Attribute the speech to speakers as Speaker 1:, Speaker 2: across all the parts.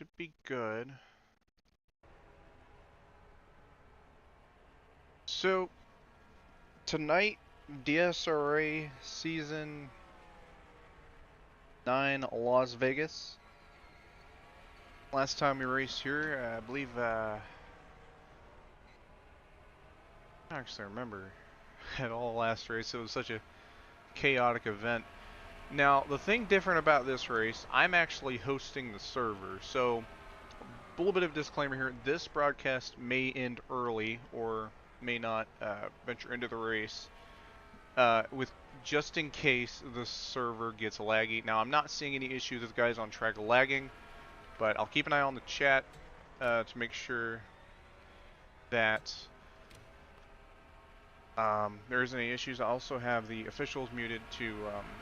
Speaker 1: should be good. So, tonight, DSRA Season 9 Las Vegas. Last time we raced here, I believe, I don't actually remember at all last race. It was such a chaotic event. Now, the thing different about this race, I'm actually hosting the server, so a little bit of disclaimer here. This broadcast may end early or may not venture into the race with just in case the server gets laggy. Now, I'm not seeing any issues with guys on track lagging, but I'll keep an eye on the chat to make sure that there isn't any issues. I also have the officials muted to,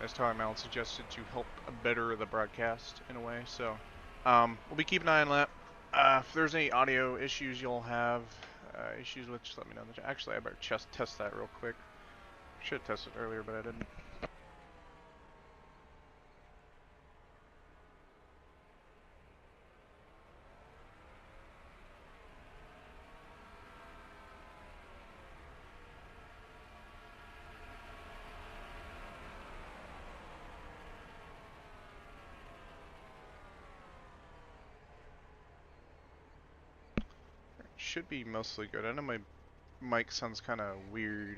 Speaker 1: as Tyler Mallon suggested, to help better the broadcast in a way. So we'll be keeping an eye on that. If there's any audio issues you'll have issues with, just let me know. Actually, I better test that real quick. Should have tested earlier, but I didn't. Should be mostly good. I know my mic sounds kind of weird,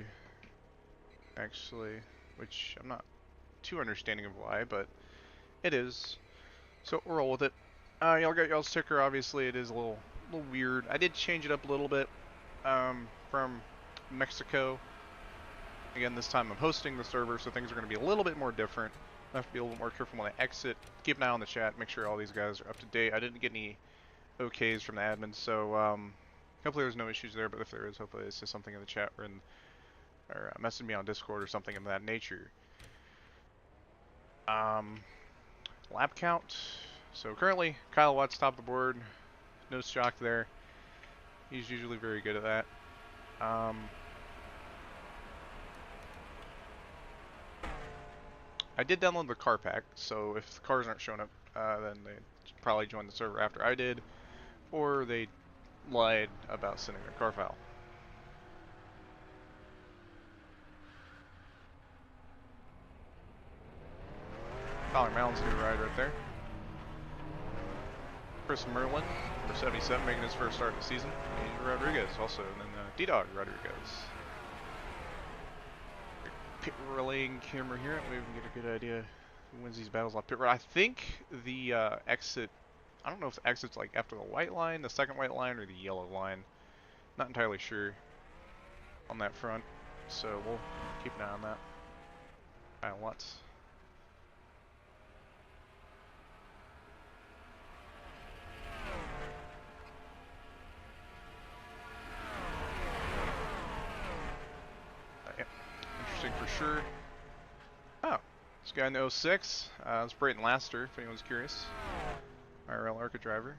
Speaker 1: actually, which I'm not too understanding of why, but it is. So we'll roll with it. Y'all got y'all's sticker. Obviously, it is a little weird. I did change it up a little bit from Mexico. Again, this time I'm hosting the server, so things are going to be a little bit more different. I have to be a little more careful when I exit. Keep an eye on the chat. Make sure all these guys are up to date. I didn't get any OKs from the admin, so hopefully there's no issues there. But if there is, hopefully it's just something in the chat or message me on Discord or something of that nature. Lap count. So currently, Kyle Watts top of the board. No shock there. He's usually very good at that. I did download the car pack, so if the cars aren't showing up, then they probably joined the server after I did, or they lied about sending their car file. Tyler Mallon's new ride right there. Chris Merlin, number 77, making his first start of the season. And Rodriguez also, and then D-Dog Rodriguez. Pit relaying camera here. We can get a good idea who wins these battles on pit road. I think the exit, I don't know if the exit's like after the white line, the second white line, or the yellow line. Not entirely sure on that front, so we'll keep an eye on that. Kyle Watts. Yeah, interesting for sure. Oh, this guy in the 06. It's Brayton Laster, if anyone's curious. IRL ARCA driver.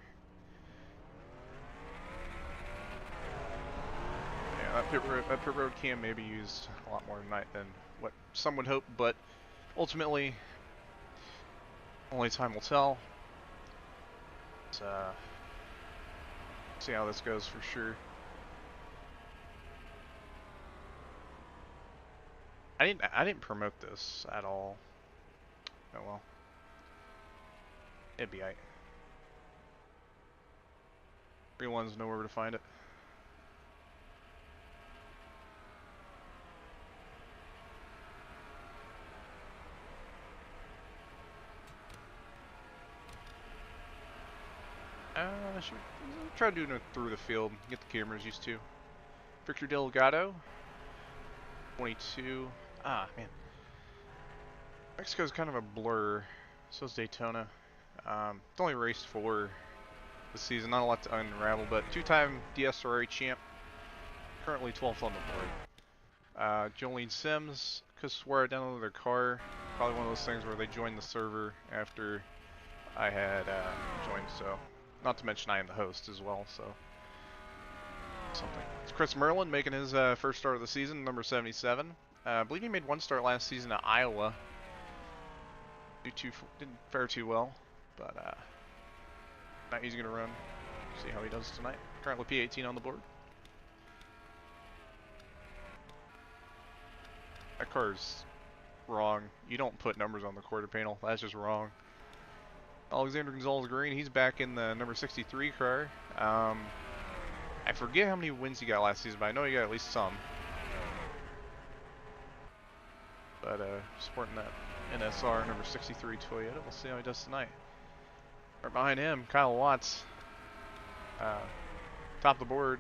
Speaker 1: Yeah, that pit road cam may be used a lot more tonight than what some would hope, but ultimately, only time will tell. Let's see how this goes for sure. I didn't promote this at all. Oh well. It'd be aight. Everyone's know where to find it. Should we try doing it through the field, get the cameras used to. Victor Delgado, 22. Ah, man. Mexico's kind of a blur. So is Daytona. It's only raced 4 this season, not a lot to unravel, but 2-time DSRA champ. Currently 12th on the board. Jolene Sims, because swear I downloaded their car. Probably one of those things where they joined the server after I had joined, so. Not to mention I am the host as well, so. Something. It's Chris Merlin making his first start of the season, number 77. I believe he made one start last season at Iowa. Didn't fare too well, but Not he's going to run. See how he does tonight. Currently P18 on the board. That car's wrong. You don't put numbers on the quarter panel. That's just wrong. Alexander Gonzalez Green, he's back in the number 63 car. I forget how many wins he got last season, but I know he got at least some. But supporting that NSR number 63 Toyota. We'll see how he does tonight. Right behind him, Kyle Watts. Top of the board.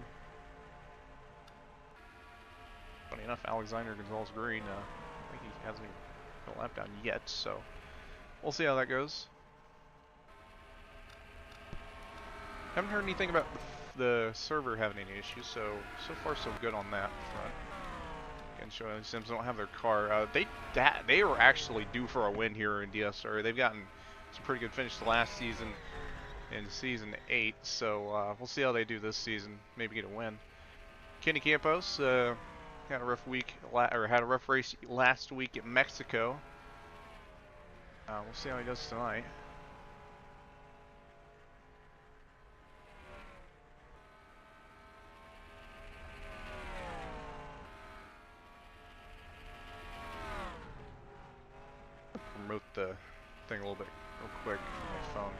Speaker 1: Funny enough, Alexander Gonzalez Green, I think he hasn't even got a lap down yet, so we'll see how that goes. Haven't heard anything about the server having any issues, so far so good on that front. Again, showing Sims don't have their car. They were actually due for a win here in DSRA. They've gotten some pretty good finish the last season in season 8, so we'll see how they do this season. Maybe get a win. Kenny Campos had a rough week, or had a rough race last week at Mexico. We'll see how he does tonight. Promote the thing a little bit real quick on my phone.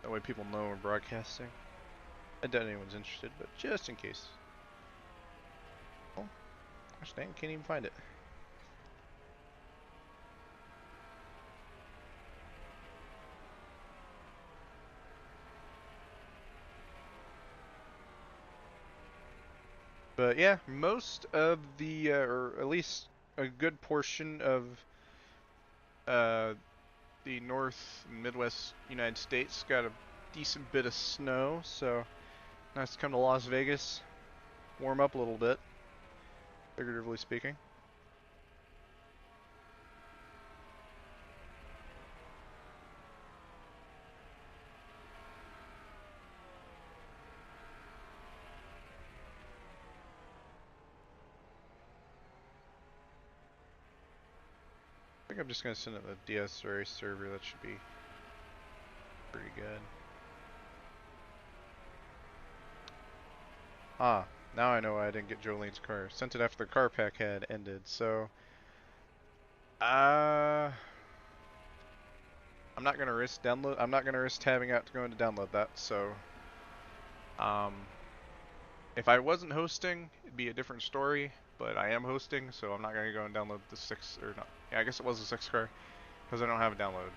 Speaker 1: That way people know we're broadcasting. I doubt anyone's interested, but just in case. Oh, gosh dang, can't even find it. But yeah, most of the, or at least a good portion of the North and Midwest United States got a decent bit of snow, so nice to come to Las Vegas, warm up a little bit, figuratively speaking. I think I'm just going to send it to the DSRA server. That should be pretty good. Ah, now I know why I didn't get Jolene's car. Sent it after the car pack had ended, so I'm not gonna risk download. I'm not gonna risk tabbing out to go in to download that. So if I wasn't hosting, it'd be a different story. But I am hosting, so I'm not gonna go and download the 6 or not. Yeah, I guess it was a 6 car because I don't have a download.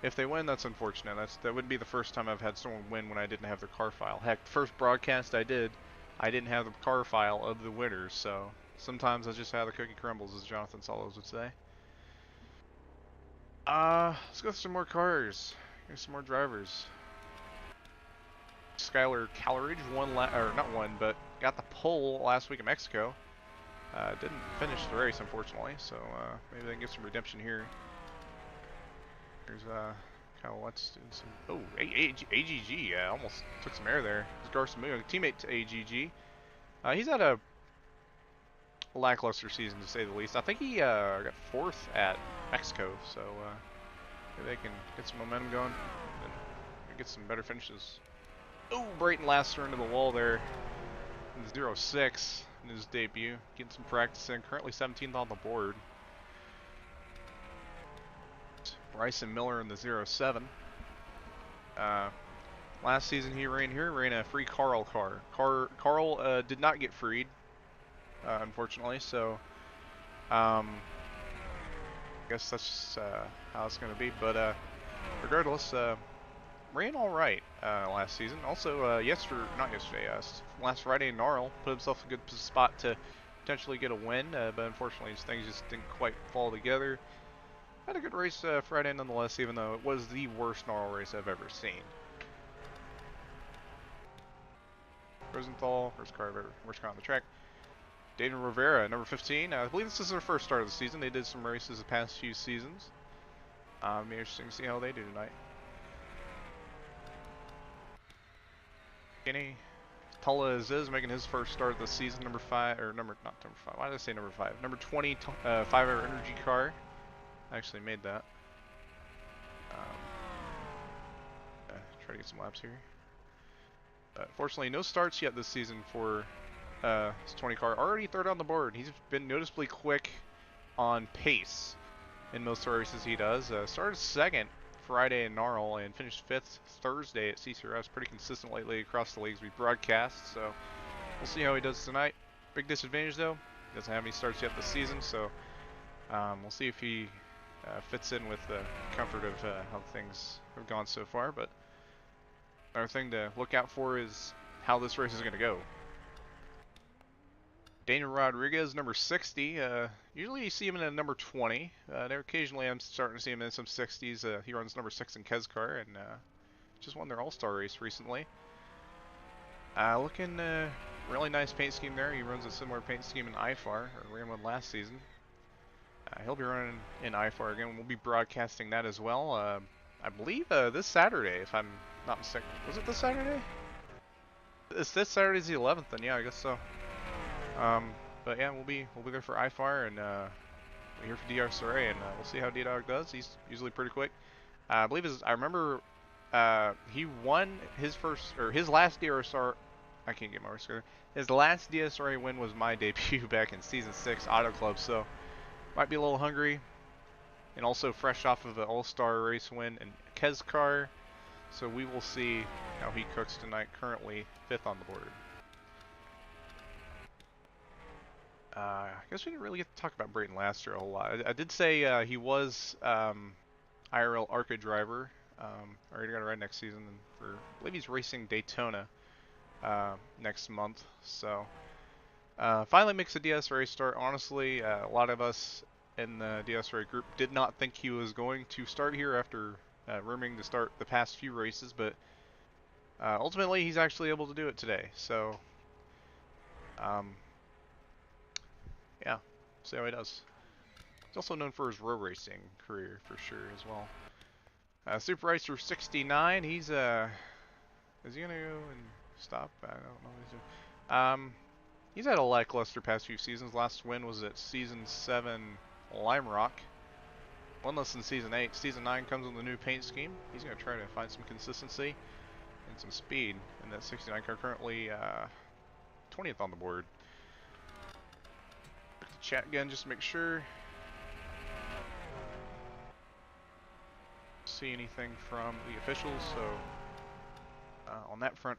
Speaker 1: If they win, that's unfortunate. That wouldn't be the first time I've had someone win when I didn't have their car file. Heck, the first broadcast I did, I didn't have the car file of the winners. So sometimes I just have the cookie crumbles, as Jonathan Solos would say. Let's go through some more cars. Here's some more drivers. Skylar Calridge but got the pole last week in Mexico. Didn't finish the race, unfortunately, so maybe they can get some redemption here. Here's Kyle Watts doing some. Oh, AGG, almost took some air there. It's Garcia, teammate to AGG. He's had a lackluster season, to say the least. I think he got 4th at Mexico, so maybe they can get some momentum going and get some better finishes. Oh, Brayton Lasser into the wall there in the 06 in his debut, getting some practice in. Currently 17th on the board. Bryson Miller in the 07. Last season he ran a free Carl car. Carl did not get freed, unfortunately, so I guess that's just how it's going to be. But regardless, ran all right last season. Also, last Friday in Gnarl, put himself in a good spot to potentially get a win, but unfortunately things just didn't quite fall together. Had a good race Friday nonetheless, even though it was the worst Gnarl race I've ever seen. Rosenthal, first car on the track. Dayton Rivera, number 15. I believe this is their first start of the season. They did some races the past few seasons. Be interesting to see how they do tonight. Kenny Tula is making his first start of the season. Not number 5. Why did I say number 5? Number 20, 5-hour energy car. I actually made that. try to get some laps here. But fortunately, no starts yet this season for his 20 car. Already third on the board. He's been noticeably quick on pace in most races he does. Started second Friday in Gnarl and finished fifth Thursday at CCRS. Pretty consistent lately across the leagues we broadcast. So we'll see how he does tonight. Big disadvantage though, he doesn't have any starts yet this season. So we'll see if he fits in with the comfort of how things have gone so far. But another thing to look out for is how this race is going to go. Daniel Rodriguez, number 60. Usually you see him in a number 20. Occasionally I'm starting to see him in some 60s. He runs number 6 in Kezcar and just won their All-Star race recently. Looking really nice paint scheme there. He runs a similar paint scheme in IFAR, or ran one last season. He'll be running in IFAR again. We'll be broadcasting that as well. I believe this Saturday, if I'm not mistaken. Was it this Saturday? This Saturday's the 11th, then yeah, I guess so. But yeah, we'll be there for IFAR and we're here for DSRA, and we'll see how D-Dog does. He's usually pretty quick. I believe I remember he won his last DSRA. I can't get my words together. His last DSRA win was my debut back in Season 6 Auto Club, so might be a little hungry. And also fresh off of the All-Star race win in Kezcar. So we will see how he cooks tonight. Currently 5th on the board. I guess we didn't really get to talk about Brayton Laster a whole lot. I did say he was IRL ARCA driver. Already got a ride next season. I believe he's racing Daytona next month. So finally makes a DSRA start. Honestly, a lot of us in the DSRA group did not think he was going to start here after rooming to start the past few races, but ultimately he's actually able to do it today. So yeah, see how he does. He's also known for his road racing career for sure as well. Super Racer 69, he's is he gonna go and stop? I don't know what he's doing. He's had a lackluster past few seasons. Last win was at Season 7 Lime Rock. One less than Season 8. Season 9 comes with a new paint scheme. He's gonna try to find some consistency and some speed in that 69 car. Currently 20th on the board. Chat again just to make sure. See anything from the officials, so on that front,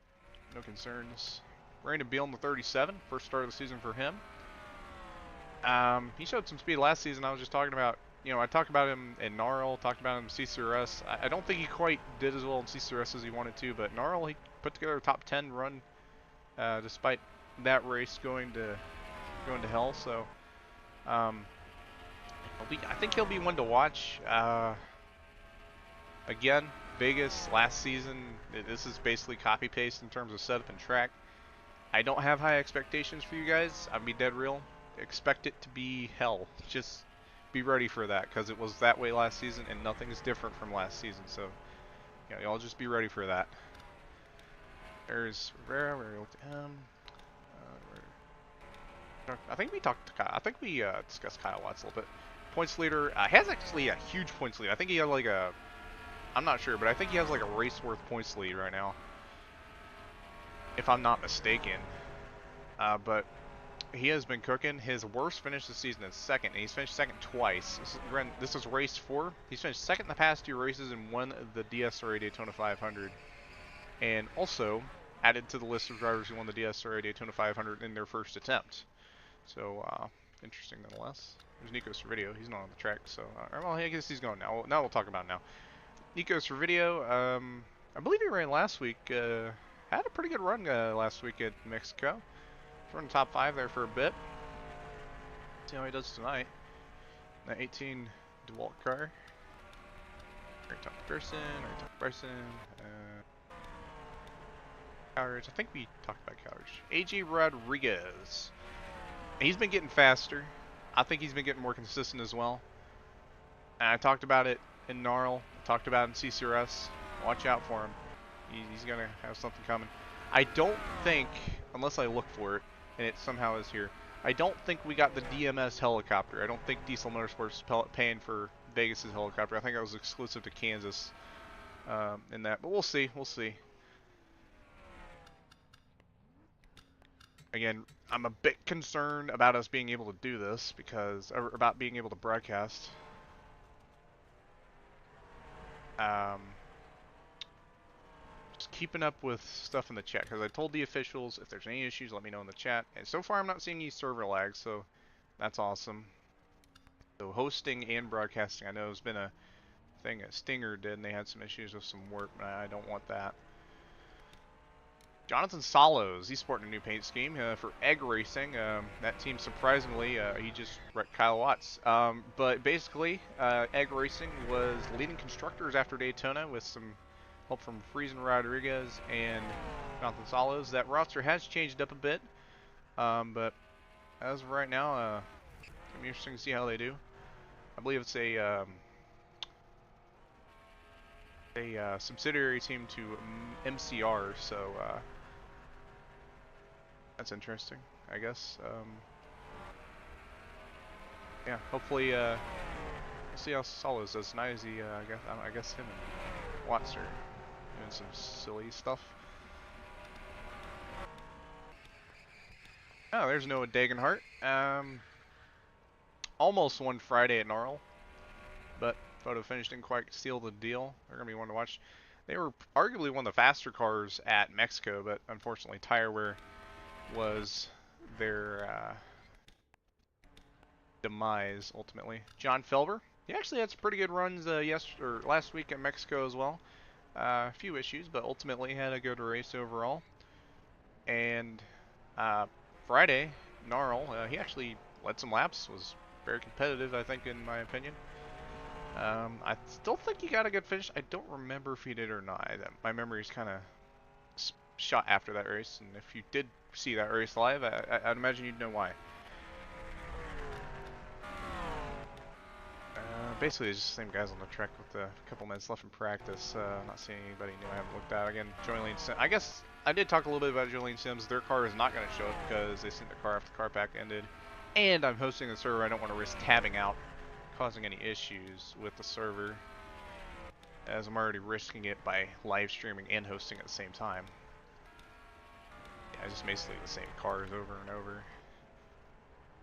Speaker 1: no concerns. Brandon Beal in the 37, first start of the season for him. He showed some speed last season. I was just talking about, I talked about him in Gnarl, talked about him in CCRS. I don't think he quite did as well in CCRS as he wanted to, but Gnarl, he put together a top 10 run despite that race going to hell. So I think he'll be one to watch. Again, Vegas last season, this is basically copy paste in terms of setup and track. I don't have high expectations for you guys. I'll be dead real. Expect it to be hell. Just be ready for that, because it was that way last season and nothing's different from last season. So yeah, y'all just be ready for that. There's Rivera. We looked at him. I think we talked to Kyle. I think we discussed Kyle Watts a little bit. Points leader. He has actually a huge points lead. I think he has like a, I'm not sure, but I think he has like a race worth points lead right now, if I'm not mistaken. But he has been cooking. His worst finish this season is second, and he's finished second twice. This is race 4. He's finished second in the past 2 races and won the DSRA Daytona 500. And also added to the list of drivers who won the DSRA Daytona 500 in their first attempt. So, interesting nonetheless. There's Nico Servideo. He's not on the track, so, well, I guess he's going now. Now we'll talk about him now. Nico Servideo, I believe he ran last week. Had a pretty good run last week at Mexico. He's running top 5 there for a bit. See how he does tonight. That 18 DeWalt car. Right top person, right top person. Calories. I think we talked about calories. AJ Rodriguez. He's been getting faster. I think he's been getting more consistent as well. And I talked about it in Gnarl. I talked about it in CCRS. Watch out for him. He's going to have something coming. I don't think, unless I look for it, and it somehow is here, I don't think we got the DMS helicopter. I don't think Diesel Motorsports is paying for Vegas' helicopter. I think that was exclusive to Kansas. in that, but we'll see. We'll see. Again, I'm a bit concerned about us being able to do this because, or about being able to broadcast. Just keeping up with stuff in the chat because I told the officials if there's any issues, let me know in the chat. And so far, I'm not seeing any server lag, so that's awesome. So hosting and broadcasting, I know has been a thing that Stinger did, and they had some issues with some work, but I don't want that. Jonathan Salos, he's sporting a new paint scheme for Egg Racing. That team, surprisingly, he just wrecked Kyle Watts. But basically, Egg Racing was leading constructors after Daytona with some help from Friesen Rodriguez and Jonathan Salos. That roster has changed up a bit, but as of right now, it's going to be interesting to see how they do. I believe it's a subsidiary team to MCR, so that's interesting, I guess. Yeah, hopefully, we'll see how Salos does. Tonight is he, I guess him and Watts are doing some silly stuff. Oh, there's Noah Dagenhart. Almost won Friday at Gnarl, but photo finish didn't quite seal the deal. They're going to be one to watch. They were arguably one of the faster cars at Mexico, but unfortunately tire wear was their demise ultimately. John Felber, he actually had some pretty good runs last week at Mexico as well. A few issues, but ultimately had a good race overall. And Friday, Gnarl, he actually led some laps, was very competitive, I think, in my opinion. I still think he got a good finish. I don't remember if he did or not. My memory's kind of shot after that race, and if you did see that race live, I'd imagine you'd know why. Basically, it's just the same guys on the track with a couple minutes left in practice. Not seeing anybody new I haven't looked at. Again, Jolene Sims. I guess I did talk a little bit about Jolene Sims. Their car is not going to show up because they sent the car after the car pack ended. And I'm hosting the server. I don't want to risk tabbing out, causing any issues with the server, as I'm already risking it by live streaming and hosting at the same time. Yeah, just basically the same cars over and over.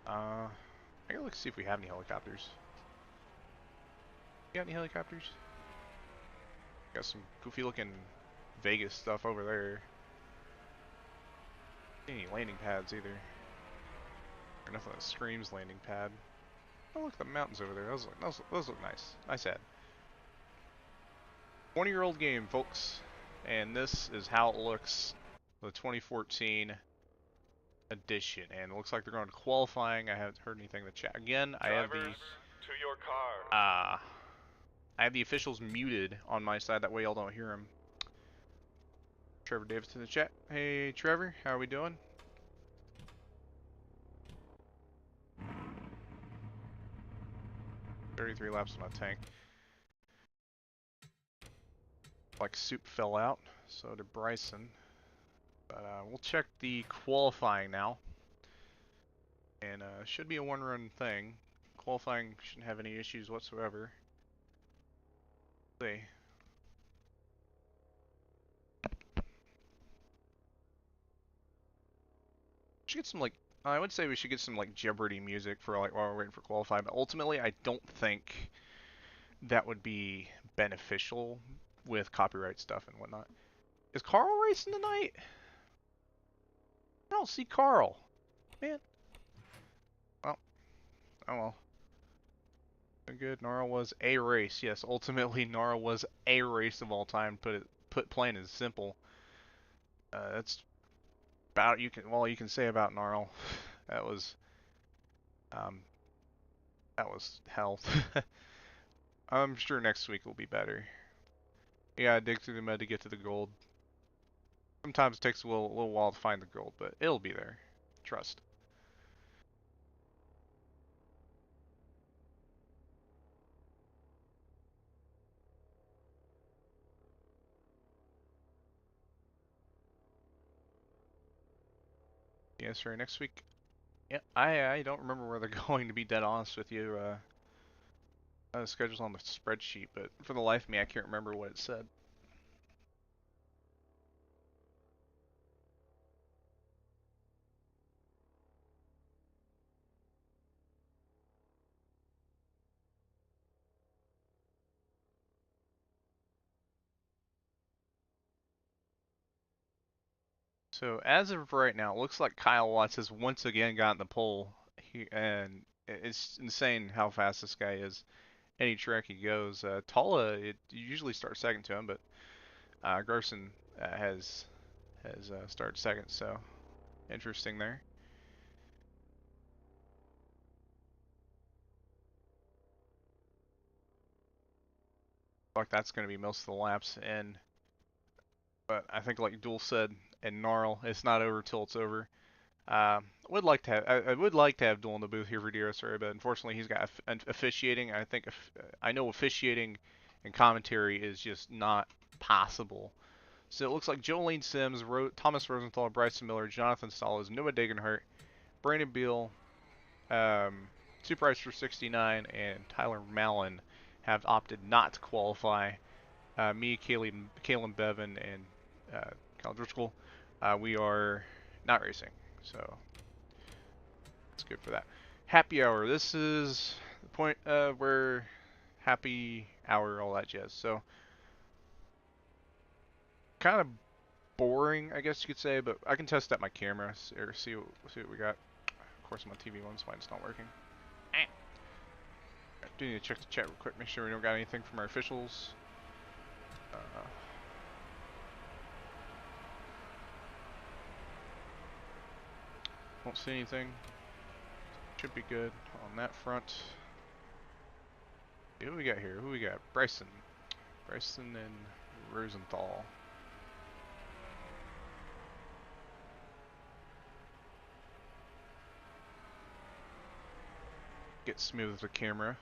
Speaker 1: I gotta look to see if we have any helicopters. You got any helicopters? Got some goofy looking Vegas stuff over there. Any landing pads either. Or nothing that screams landing pad. Oh look, the mountains over there. Those look nice. Nice ad. 20-year-old game, folks. And this is how it looks. The 2014 edition. And it looks like they're going to qualifying. I haven't heard anything in the chat. Again, I have the
Speaker 2: to your car.
Speaker 1: I have the officials muted on my side, that way y'all don't hear them. Trevor Davis in the chat. Hey Trevor, how are we doing? $33 laps on a tank. Like soup fell out, so did Bryson. But we'll check the qualifying now. And should be a one-run thing. Qualifying shouldn't have any issues whatsoever. Let's see. Should get some I would say we should get some Jeopardy music for while we're waiting for qualifying, but ultimately I don't think that would be beneficial with copyright stuff and whatnot. Is Carl racing tonight? I don't see Carl. Man. Well, oh well. Good. Nara was a race. Yes, ultimately Nara was a race of all time. Put plain and simple. That's about you can say about Gnarl. That was hell. I'm sure next week will be better. You gotta dig through the mud to get to the gold. Sometimes it takes a little while to find the gold, but it'll be there. Trust. Yes, right. Next week. Yeah, I don't remember where they're going, to be dead honest with you. The schedule's on the spreadsheet, but for the life of me, I can't remember what it said. So as of right now, it looks like Kyle Watts has once again gotten the pole, and it's insane how fast this guy is. Any track he goes, Tala it usually starts second to him, but Garson has started second, so interesting there. Like that's going to be most of the laps, but I think like Duel said and Gnarl, it's not over till it's over. I would like to have Duel in the booth here for DSRA, but unfortunately he's got officiating. I know officiating and commentary is just not possible. So it looks like Jolene Sims, Thomas Rosenthal, Bryson Miller, Jonathan Stallas, Noah Degenhart, Brandon Beal, Super Ice for 69, and Tyler Mallon have opted not to qualify. Me, Kalen Bevan, and Kyle Driscoll, we are not racing. So it's good for that. Happy hour. This is the point where happy hour, all that jazz. So kind of boring, I guess you could say, but I can test out my camera or see what we got. Of course, my TV one's mine's not working. I do need to check the chat real quick, make sure we don't got anything from our officials. Won't see anything. Should be good on that front. Who we got here? Who we got? Bryson and Rosenthal. Get smooth with the camera.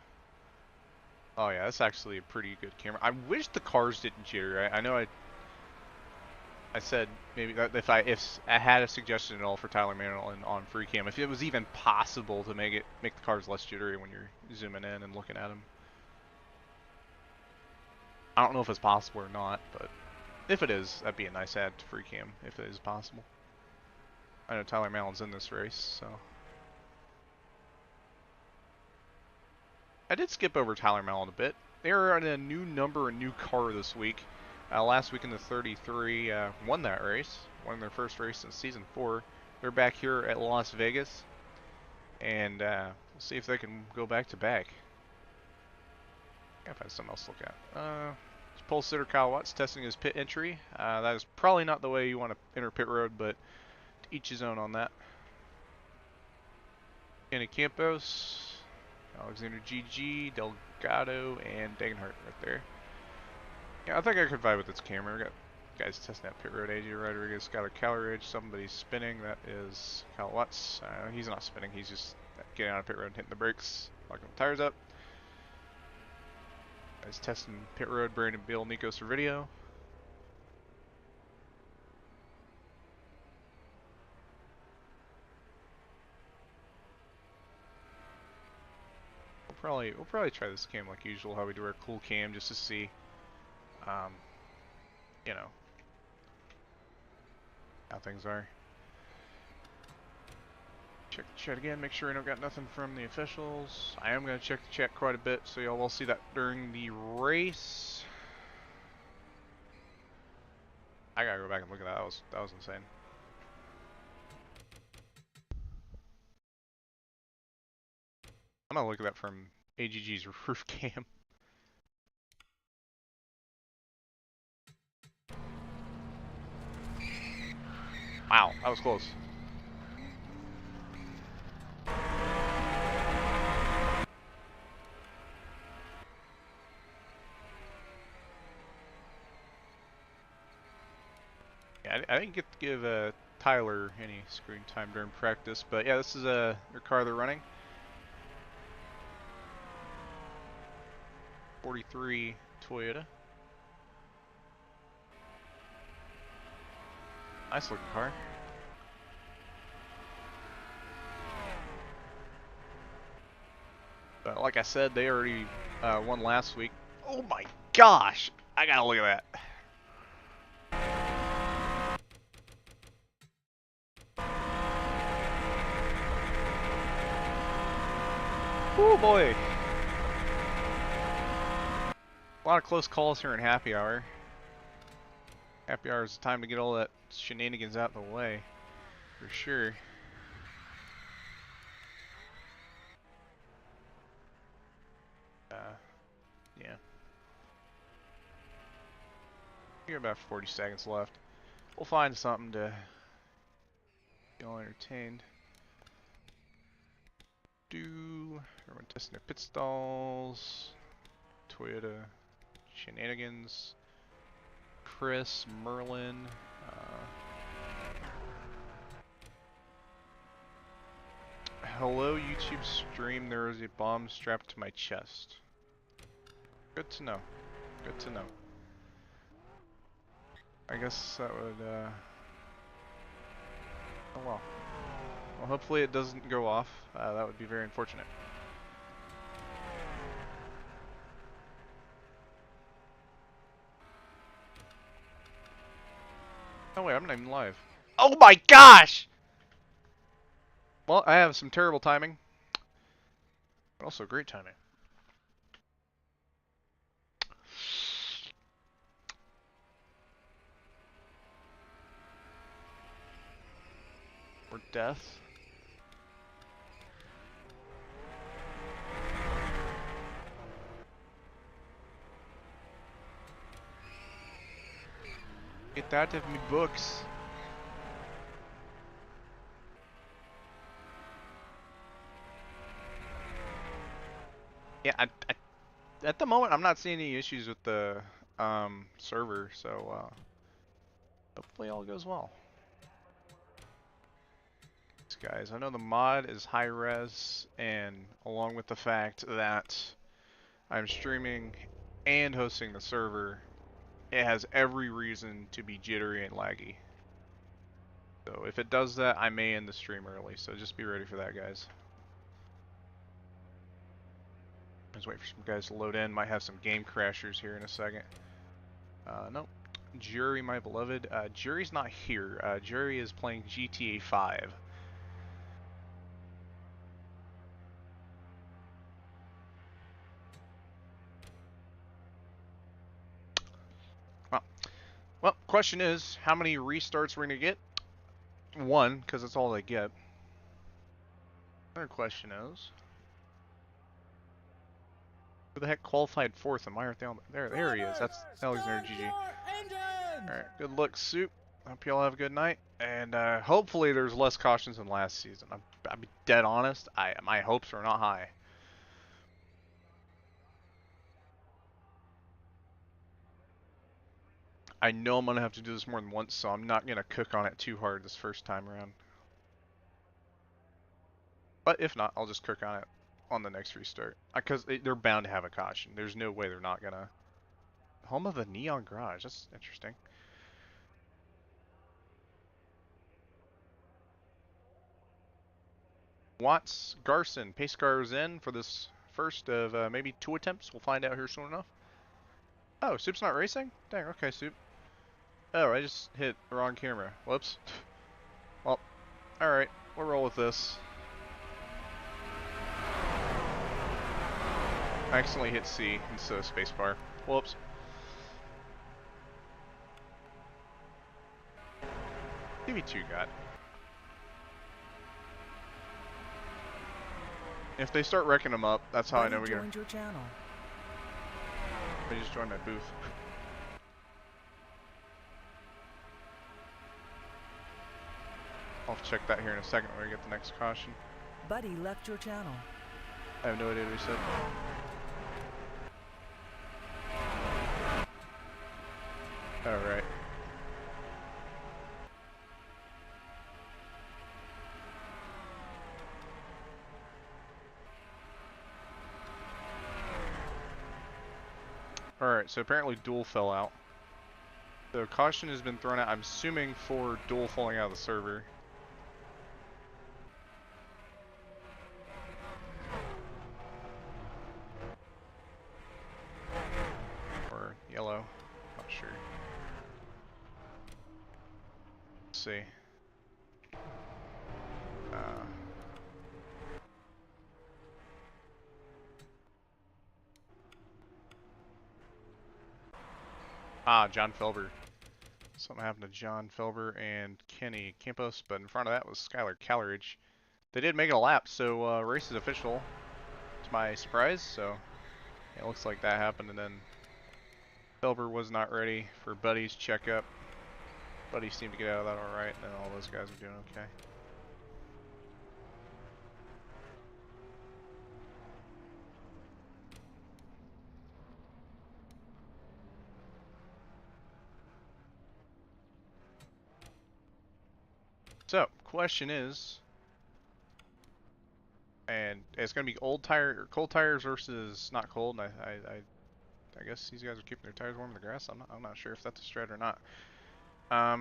Speaker 1: Oh yeah, that's actually a pretty good camera. I wish the cars didn't jitter. I know I said maybe that if I had a suggestion at all for Tyler Mann on free cam, if it was even possible to make the cars less jittery when you're zooming in and looking at them. I don't know if it's possible or not, but if it is, that'd be a nice add to free cam if it is possible. I know Tyler Mallon's in this race, so I did skip over Tyler Mallon a bit. They're on a new number, a new car this week. Last week in the 33, won that race. Won their first race since season 4. They're back here at Las Vegas, and we'll see if they can go back to back. Gotta find something else to look at. Pole sitter Kyle Watts testing his pit entry. That is probably not the way you want to enter pit road, but to each his own on that. Kenny Campos, Alexander GG, Delgado, and Degenhart right there. Yeah, I think I could vibe with this camera. We got guys testing out pit road. AJ Rodriguez got a calorie edge. Somebody's spinning. That is Kyle Watts. He's not spinning. He's just getting out of pit road and hitting the brakes, locking the tires up. Guys testing pit road. Brandon Beal, Nico Servideo. We'll probably try this cam like usual, how we do our cool cam, just to see, you know, how things are. Check the chat again, make sure I don't got nothing from the officials. I am going to check the chat quite a bit, so y'all will see that during the race. I gotta go back and look at that. That was insane. I'm gonna look at that from AGG's roof cam. Wow, that was close. Yeah, I didn't get to give Tyler any screen time during practice, but yeah, this is their car they're running. 43 Toyota. Nice looking car. But like I said, they already won last week. Oh my gosh! I gotta look at that. Oh boy! A lot of close calls here in happy hour. Happy hour is the time to get all that shenanigans out of the way, for sure. Yeah. We got about 40 seconds left. We'll find something to get all entertained. Everyone testing their pit stalls. Toyota shenanigans. Chris, Merlin. Hello, YouTube stream. There is a bomb strapped to my chest. Good to know. Good to know. I guess that would, oh well. Well, hopefully it doesn't go off. That would be very unfortunate. Oh wait, I'm not even live. Oh my gosh! Well, I have some terrible timing, but also great timing. Or death. Get that out of me books. Yeah, at the moment I'm not seeing any issues with the server, so hopefully all goes well. Guys, I know the mod is high res, and along with the fact that I'm streaming and hosting the server, it has every reason to be jittery and laggy. So if it does that, I may end the stream early, so just be ready for that, guys. Just wait for some guys to load in. Might have some game crashers here in a second. Nope. Jury, my beloved. Jury's not here. Jury is playing GTA 5. Well, question is, how many restarts we're going to get? One, because that's all they get. Another question is, who the heck qualified fourth and why aren't they on there he is. That's Alexander GG. Alright, good luck, Soup. Hope y'all have a good night. And hopefully there's less cautions than last season. I'll be dead honest, my hopes are not high. I know I'm going to have to do this more than once, so I'm not going to cook on it too hard this first time around. But if not, I'll just cook on it on the next restart. Because they're bound to have a caution. There's no way they're not going to. Home of the Neon Garage. That's interesting. Watts, Garson, pace cars in for this first of maybe 2 attempts. We'll find out here soon enough. Oh, Soup's not racing? Dang, okay, Soup. Oh, I just hit the wrong camera. Whoops. Well, alright. We'll roll with this. I accidentally hit C instead of spacebar. Whoops. TV2 got. If they start wrecking them up, that's how I know we got. They just joined my booth. I'll check that here in a second when we get the next caution.
Speaker 3: Buddy left your channel.
Speaker 1: I have no idea what he said. Alright. Alright, so apparently Duel fell out. So caution has been thrown out, I'm assuming for Duel falling out of the server. Or yellow, not sure. Let's see. John Felber. Something happened to John Felber and Kenny Campos, but in front of that was Skylar Calleridge. They did make it a lap, so race is official, to my surprise. So it looks like that happened, and then Felber was not ready for Buddy's checkup. Buddy seemed to get out of that alright, and then all those guys are doing okay. So, question is, and it's going to be cold tires versus not cold. And I guess these guys are keeping their tires warm in the grass. I'm not sure if that's a strat or not. I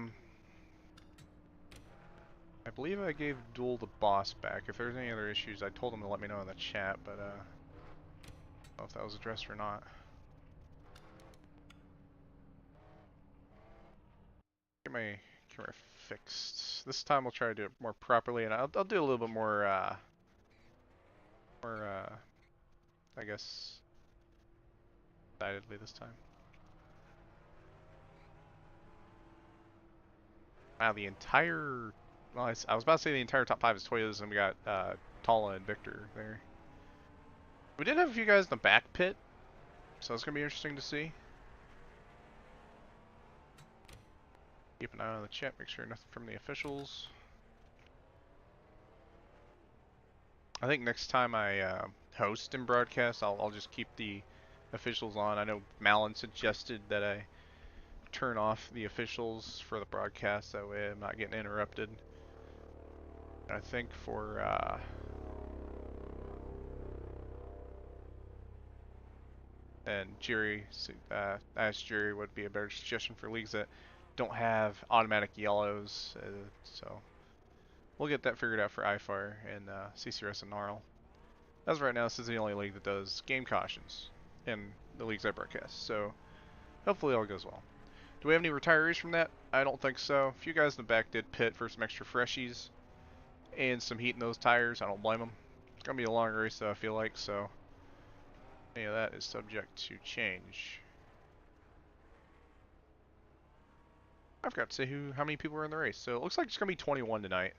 Speaker 1: believe I gave Duel the boss back. If there's any other issues, I told him to let me know in the chat, but I don't know if that was addressed or not. Get my camera fixed. This time we'll try to do it more properly, and I'll do a little bit more, I guess, decidedly this time. Wow, the entire, well, I was about to say the entire top 5 is Toyotas, and we got Tala and Victor there. We did have a few guys in the back pit, so it's going to be interesting to see. Keep an eye on the chat, make sure nothing from the officials. I think next time I host and broadcast, I'll just keep the officials on. I know Malin suggested that I turn off the officials for the broadcast, that way I'm not getting interrupted. I think for and Jerry asked Jerry would be a better suggestion for leagues that don't have automatic yellows, so we'll get that figured out for IFAR and CCRS and NARL. As of right now, this is the only league that does game cautions in the leagues I broadcast, so hopefully all goes well. Do we have any retirees from that? I don't think so. A few guys in the back did pit for some extra freshies and some heat in those tires. I don't blame them. It's going to be a long race though, I feel like, so any of that is subject to change. I forgot to say how many people were in the race. So it looks like it's going to be 21 tonight.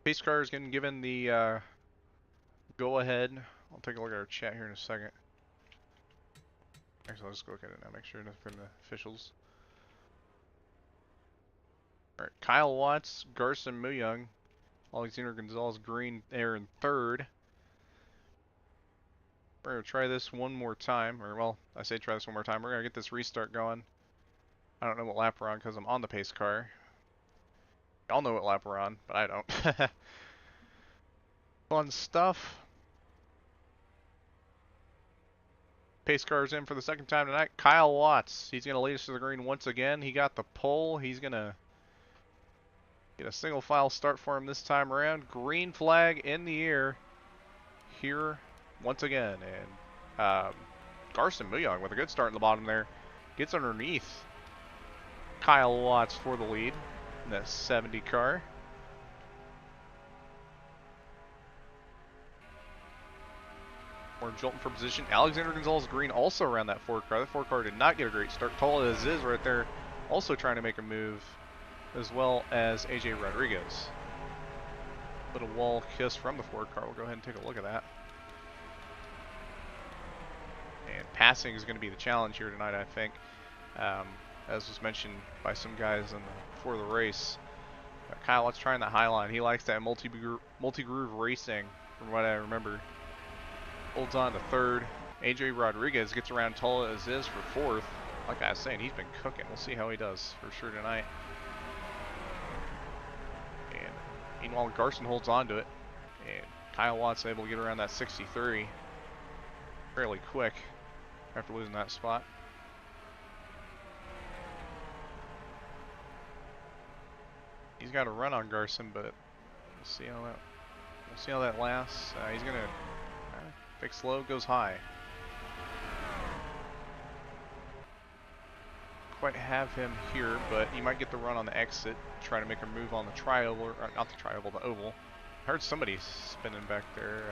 Speaker 1: Pace car is getting given the go-ahead. I'll take a look at our chat here in a second. Actually, I'll just go look at it now, make sure nothing from the officials. Alright, Kyle Watts, Garson Muyung, Alexander Gonzalez Green there in third. We're going to try this one more time, or well, I say try this one more time. We're going to get this restart going. I don't know what lap we're on because I'm on the pace car. Y'all know what lap we're on, but I don't. Fun stuff. Pace car's in for the second time tonight. Kyle Watts, he's going to lead us to the green once again. He got the pole. He's going to get a single file start for him this time around. Green flag in the air here once again. And Garson Muyong with a good start in the bottom there. Gets underneath Kyle Watts for the lead in that 70 car. More jolting for position. Alexander Gonzalez Green also around that 4 car. That 4 car did not get a great start. Tall as is right there, also trying to make a move, as well as AJ Rodriguez. Little wall kiss from the 4 car. We'll go ahead and take a look at that. And passing is going to be the challenge here tonight, I think. As was mentioned by some guys before the race. Kyle, let's try that high line. He likes that multi-groove racing, from what I remember. Holds on to third. AJ Rodriguez gets around Tola as is for fourth. Like I was saying, he's been cooking. We'll see how he does for sure tonight. And meanwhile, Garson holds on to it. And Kyle Watts able to get around that 63 fairly quick after losing that spot. He's got a run on Garson, but we'll see how that lasts. He's gonna fix low, goes high. Quite have him here, but he might get the run on the exit, try to make a move on the tri-oval, or not the tri-oval, the oval. I heard somebody spinning back there.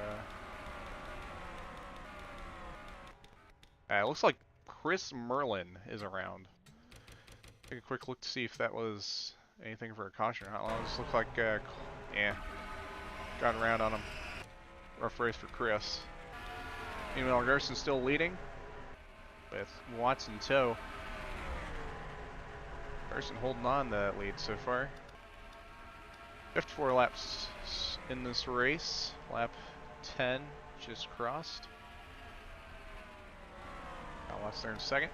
Speaker 1: It looks like Chris Merlin is around. Take a quick look to see if that was anything for a caution or not. Well, it just looks like, yeah, got around on him. Rough race for Chris. Meanwhile, Garson's still leading with Watts in tow. Garson holding on to that lead so far. 54 laps in this race. Lap 10 just crossed. Got Watts there in second.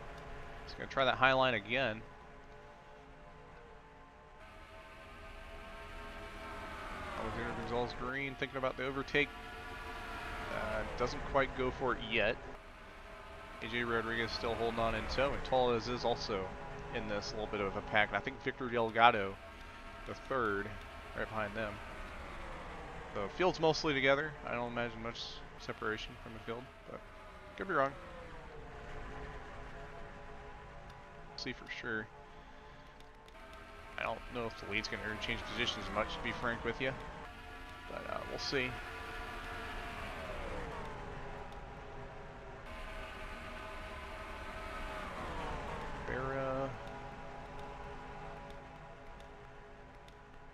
Speaker 1: He's going to try that high line again. Alexander Gonzalez Green thinking about the overtake. Doesn't quite go for it yet. AJ Rodriguez still holding on in tow, and Torres is also in this little bit of a pack. And I think Victor Delgado, the third, right behind them. The field's mostly together. I don't imagine much separation from the field, but could be wrong. See for sure. I don't know if the lead's going to interchange positions much, to be frank with you, but we'll see.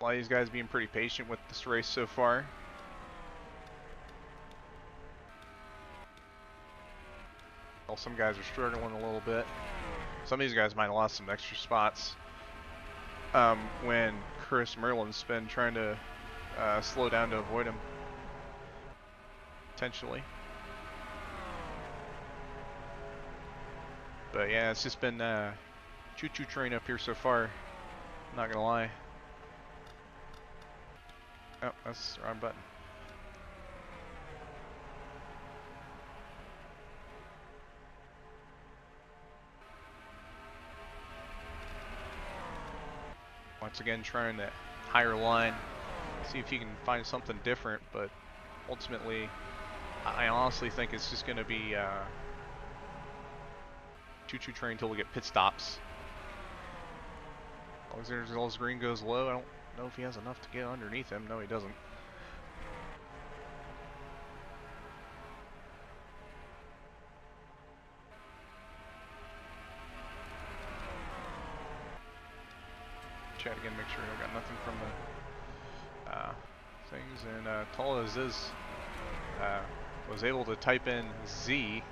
Speaker 1: A lot of these guys being pretty patient with this race so far. Well, some guys are struggling a little bit. Some of these guys might have lost some extra spots when Chris Merlin's been trying to slow down to avoid him, potentially. But yeah, it's just been choo-choo train up here so far. I'm not gonna lie. Oh, that's the wrong button. Once again, trying that higher line, see if he can find something different, but ultimately, I honestly think it's just going to be choo-choo train until we get pit stops. Alexander Gonzalez Green goes low. I don't know if he has enough to get underneath him. No, he doesn't. Chat again, make sure I got nothing from the things. And Torres is was able to type in Z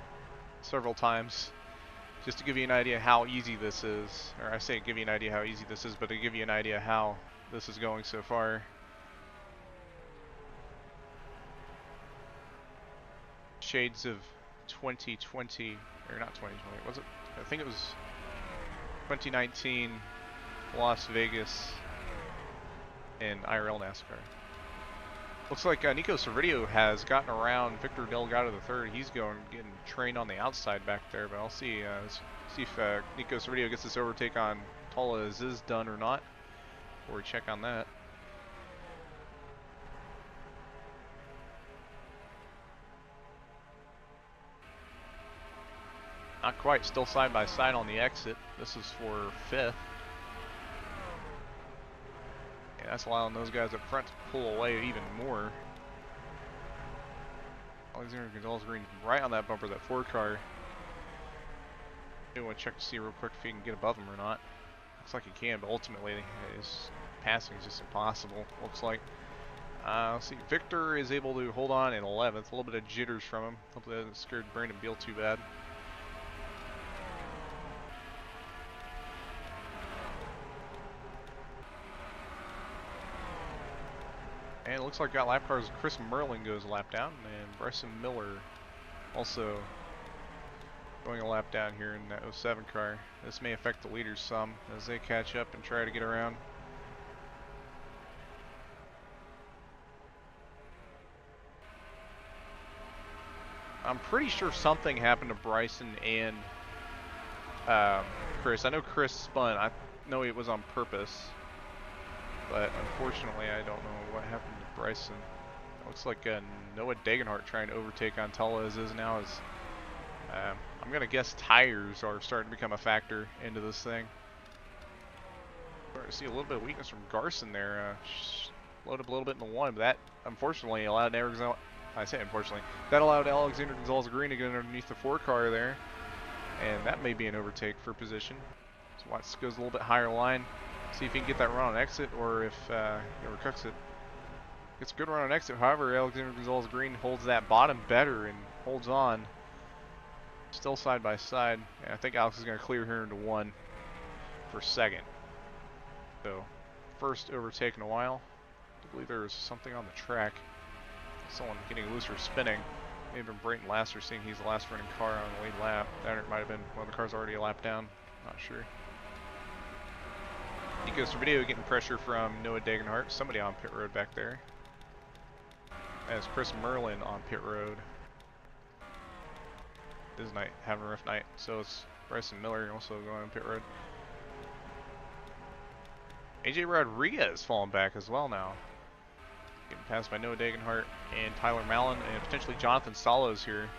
Speaker 1: several times just to give you an idea how easy this is. Or I say give you an idea how easy this is, but to give you an idea how this is going so far. Shades of 2020, or not 2020, was it? I think it was 2019 Las Vegas in IRL NASCAR. Looks like Nico Servideo has gotten around Victor Delgado III. He's getting trained on the outside back there, but I'll see if Nico Servideo gets this overtake on Torres is done or not. Before we check on that. Not quite, still side by side on the exit. This is for 5th. Yeah, that's allowing those guys up front to pull away even more. Alexander Gonzalez Green right on that bumper, that Ford car. I want to check to see real quick if he can get above him or not. Looks like he can, but ultimately his passing is just impossible, looks like. Let's see, Victor is able to hold on in 11th. A little bit of jitters from him. Hopefully that hasn't scared Brandon Beal too bad. And it looks like got lap cars. Chris Merlin goes a lap down, and Bryson Miller also going a lap down here in that 07 car. This may affect the leaders some as they catch up and try to get around. I'm pretty sure something happened to Bryson and Chris. I know Chris spun. I know it was on purpose. But unfortunately, I don't know what happened to Bryson. Looks like Noah Degenhart trying to overtake on Torres is now. I'm going to guess tires are starting to become a factor into this thing. Starting to see a little bit of weakness from Garson there. Loaded up a little bit in the one, but that unfortunately allowed Alexander Gonzalez Green to get underneath the 4 car there. and that may be an overtake for position. So Watts goes a little bit higher line, see if he can get that run on exit, or if he overcooks it. Gets a good run on exit, however, Alexander Gonzalez-Green holds that bottom better and holds on. Still side by side, and I think Alex is going to clear here into 1 for second. So, first overtake in a while. I believe there was something on the track. Someone getting loose or spinning. May have been Brayton Lasser, seeing he's the last running car on the lead lap. That might have been one of the cars already a lap down. Not sure. He goes to video, getting pressure from Noah Degenhart. Somebody on pit road back there. As Chris Merlin on pit road. This night having a rough night. So it's Bryson Miller also going on pit road. AJ Rodriguez falling back as well now. Getting passed by Noah Degenhart and Tyler Mallon and potentially Jonathan Salos here.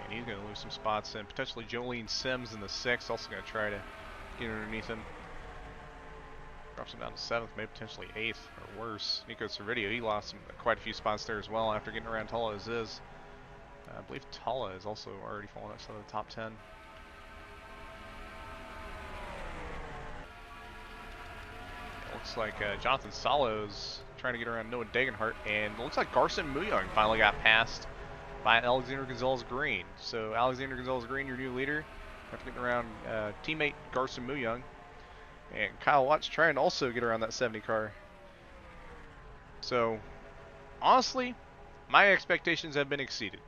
Speaker 1: And he's going to lose some spots, and potentially Jolene Sims in the 6th, also going to try to get underneath him. Drops him down to 7th, maybe potentially 8th or worse. Nico Servideo, he lost quite a few spots there as well after getting around Tala Aziz. I believe Tala is also already fallen outside of the top 10. Looks like Jonathan Salos trying to get around Noah Degenhart, and it looks like Garson Muyong finally got passed by Alexander Gonzalez-Green. So Alexander Gonzalez-Green, your new leader, after getting around teammate Garson Muyong. And Kyle Watts trying to also get around that 70 car. So, honestly, my expectations have been exceeded.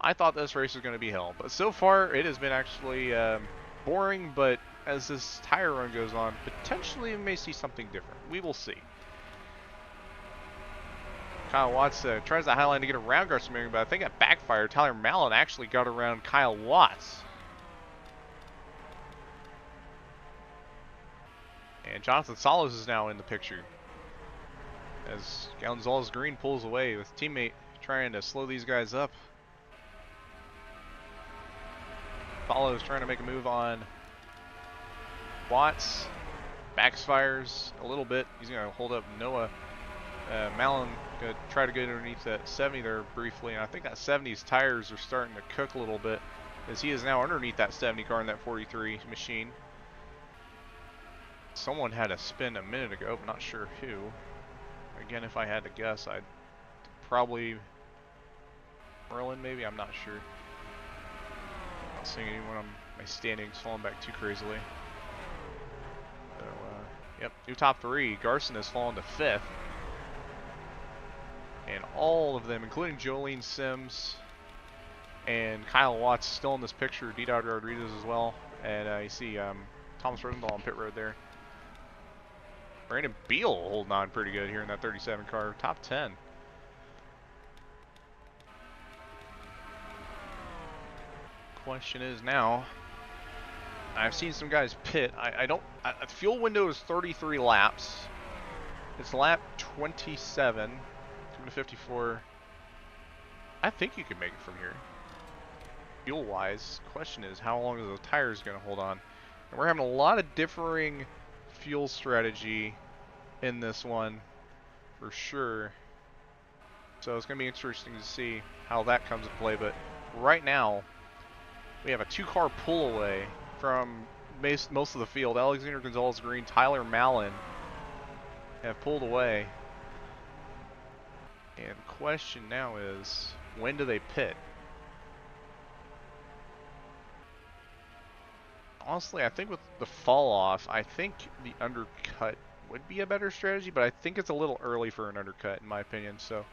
Speaker 1: I thought this race was going to be hell, but so far it has been actually boring, but as this tire run goes on, potentially we may see something different. We will see. Kyle Watts tries the high line to get around Garson Muyong, but I think it backfired. Tyler Mallon actually got around Kyle Watts. And Jonathan Salos is now in the picture as Gonzalez-Green pulls away with teammate trying to slow these guys up. Salos trying to make a move on Watts. Backfires a little bit. He's going to hold up Noah. Mallon going to try to get underneath that 70 there briefly, and I think that 70's tires are starting to cook a little bit as he is now underneath that 70 car in that 43 machine. Someone had a spin a minute ago, but not sure who. Again, if I had to guess, I'd probably Merlin, maybe. I'm not sure. Not seeing anyone on my standings falling back too crazily. So, yep, new top 3. Garson has fallen to 5th, and all of them, including Jolene Sims and Kyle Watts, still in this picture. D-Dog Rodriguez as well, and you see Thomas Rosendahl on pit road there. Brandon Beal holding on pretty good here in that 37 car, top 10. Question is now, I've seen some guys pit. The fuel window is 33 laps. It's lap 27, 2 to 54. I think you can make it from here. Fuel wise, question is how long are the tires going to hold on? And we're having a lot of differing fuel strategy in this one for sure, so it's going to be interesting to see how that comes into play. But right now we have a 2-car pull away from most of the field. Alexander Gonzalez-Green, Tyler Mallon have pulled away, and the question now is, when do they pit? Honestly, I think with the fall off, I think the undercut would be a better strategy, but I think it's a little early for an undercut in my opinion. So,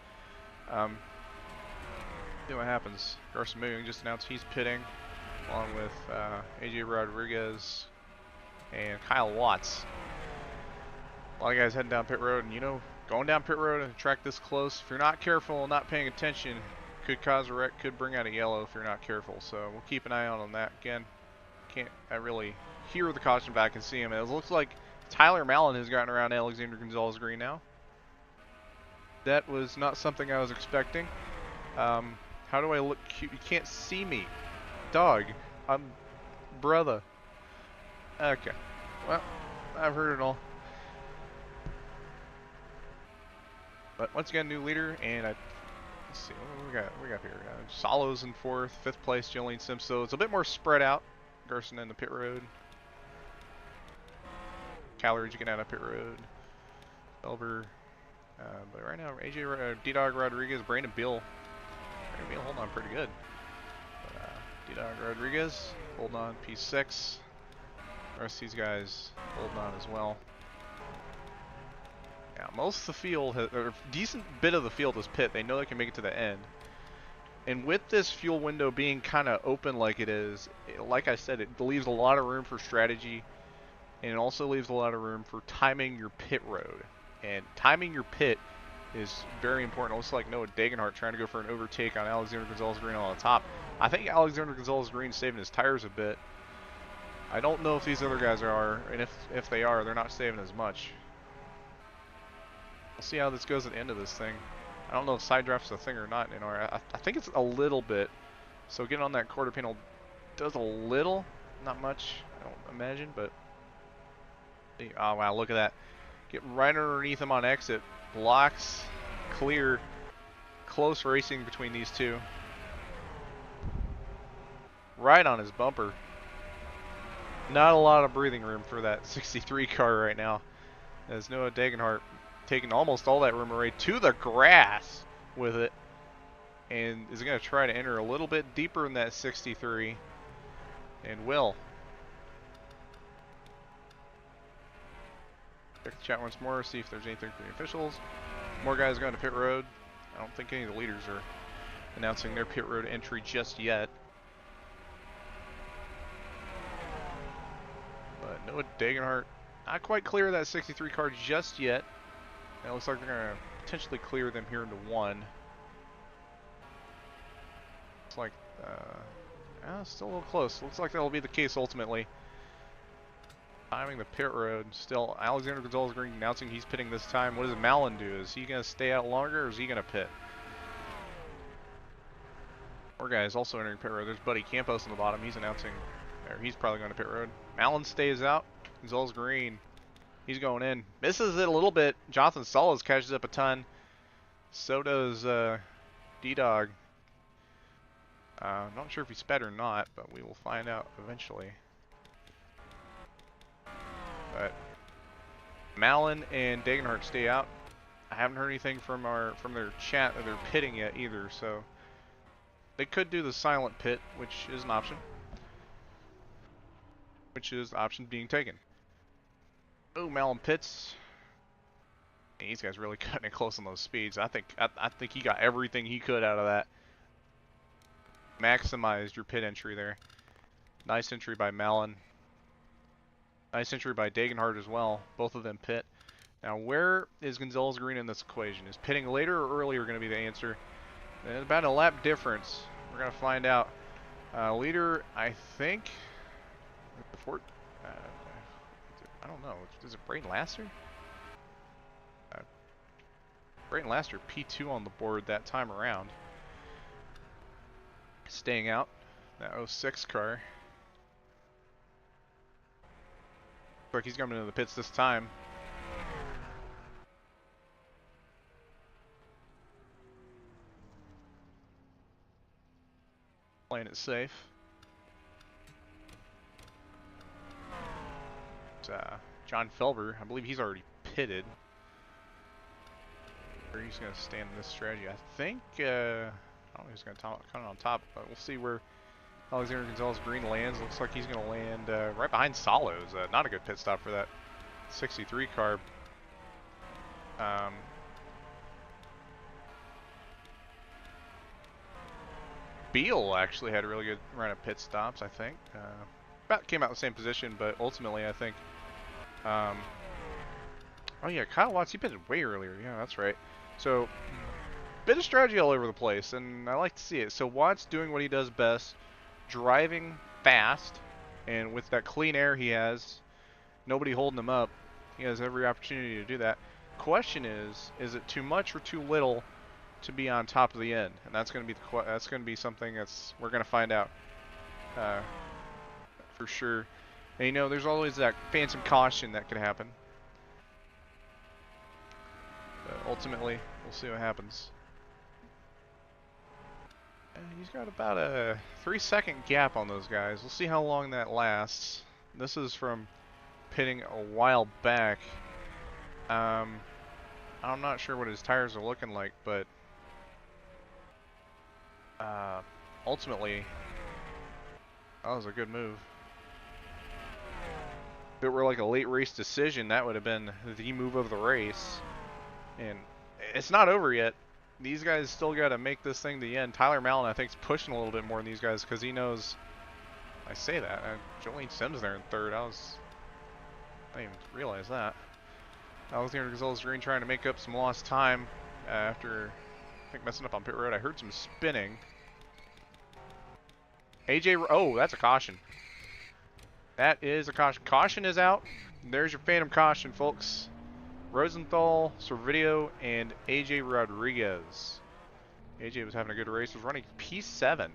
Speaker 1: see what happens. Garson Muyong just announced he's pitting, along with AJ Rodriguez and Kyle Watts. A lot of guys heading down pit road, and you know, going down pit road and a track this close, if you're not careful and not paying attention, could cause a wreck, could bring out a yellow if you're not careful. So we'll keep an eye out on that. Again, can't really hear the caution back and see him. It looks like Tyler Mallon has gotten around Alexander Gonzalez-Green now. That was not something I was expecting. How do I look cute? You can't see me. Dog. I'm brother. Okay. Well, I've heard it all. But once again, new leader, and let's see, what we got here? Solos in 4th, 5th place, Jolene Sims. So it's a bit more spread out. Garson in the pit road. Calories you get out of pit road. Elber. But right now, D-Dog Rodriguez, Brandon Beal. Brandon Beal holding on pretty good. But, D-Dog Rodriguez holding on, P6. The rest of these guys holding on as well. Now, most of the field, or a decent bit of the field is pit. They know they can make it to the end. And with this fuel window being kind of open like it is, like I said, it leaves a lot of room for strategy. And it also leaves a lot of room for timing your pit road. And timing your pit is very important. It looks like Noah Dagenhart trying to go for an overtake on Alexander Gonzalez-Green on the top. I think Alexander Gonzalez-Green saving his tires a bit. I don't know if these other guys are, and if they are, they're not saving as much. We'll see how this goes at the end of this thing. I don't know if side draft's a thing or not anymore. I think it's a little bit. So getting on that quarter panel does a little, not much, I don't imagine, but oh wow, look at that. Get right underneath him on exit. Blocks, clear, close racing between these two. Right on his bumper. Not a lot of breathing room for that 63 car right now. As Noah Dagenhart taking almost all that room away to the grass with it. And is going to try to enter a little bit deeper in that 63. And will. Check the chat once more, see if there's anything from the officials. More guys going to pit road. I don't think any of the leaders are announcing their pit road entry just yet. But Noah Dagenhart not quite clear of that 63 car just yet. And it looks like they're going to potentially clear them here into 1. Looks like, still a little close. Looks like that'll be the case ultimately. Timing the pit road. Still, Alexander Gonzalez-Green announcing he's pitting this time. What does Malin do? Is he going to stay out longer or is he going to pit? More guys also entering pit road. There's Buddy Campos on the bottom. He's announcing, or he's probably going to pit road. Malin stays out. Gonzalez-Green, he's going in. Misses it a little bit. Jonathan Solis catches up a ton. So does D-Dog. Not sure if he sped or not, but we will find out eventually. But Malin and Dagenhart stay out. I haven't heard anything from their chat that they're pitting yet either, so they could do the silent pit, which is an option. Which is the option being taken. Oh, Malin pits. Man, these guys really cutting it close on those speeds. I think he got everything he could out of that. Maximized your pit entry there. Nice entry by Malin. Nice entry by Dagenhart as well. Both of them pit. Now, where is Gonzalez-Green in this equation? Is pitting later or earlier going to be the answer? And about a lap difference. We're going to find out. Leader, I think. I don't know. Is it Brayton Laster? Brayton Laster P2 on the board that time around. Staying out. That 06 car. Looks like he's coming into the pits this time. Playing it safe. John Felber, I believe he's already pitted. Or he's going to stand in this strategy. I think, I don't know who's going to come on top, but we'll see where Alexander Gonzalez-Green lands. Looks like he's going to land right behind Solos. Not a good pit stop for that 63 car. Beal actually had a really good run of pit stops, I think. About came out in the same position, but ultimately I think oh yeah, Kyle Watts, he pitted way earlier. Yeah, that's right. So, bit of strategy all over the place, and I like to see it. So Watts doing what he does best, driving fast, and with that clean air he has, nobody holding him up. He has every opportunity to do that. Question is it too much or too little to be on top of the end? And that's going to be something we're going to find out for sure. And you know, there's always that phantom caution that could happen. But ultimately, We'll see what happens. And he's got about a 3-second gap on those guys. We'll see how long that lasts. This is from pitting a while back. I'm not sure what his tires are looking like, but ultimately, that was a good move. If it were like a late race decision, that would have been the move of the race. And it's not over yet. These guys still got to make this thing to the end. Tyler Mallon, I think, is pushing a little bit more than these guys because he knows. I say that. Jolene Sims there in third. I didn't even realize that. Alexander Gonzalez Green trying to make up some lost time after, I think, messing up on pit road. I heard some spinning. Oh, that's a caution. That is a caution. Caution is out. There's your phantom caution, folks. Rosenthal, Servideo, and AJ Rodriguez. AJ was having a good race. Was running P7.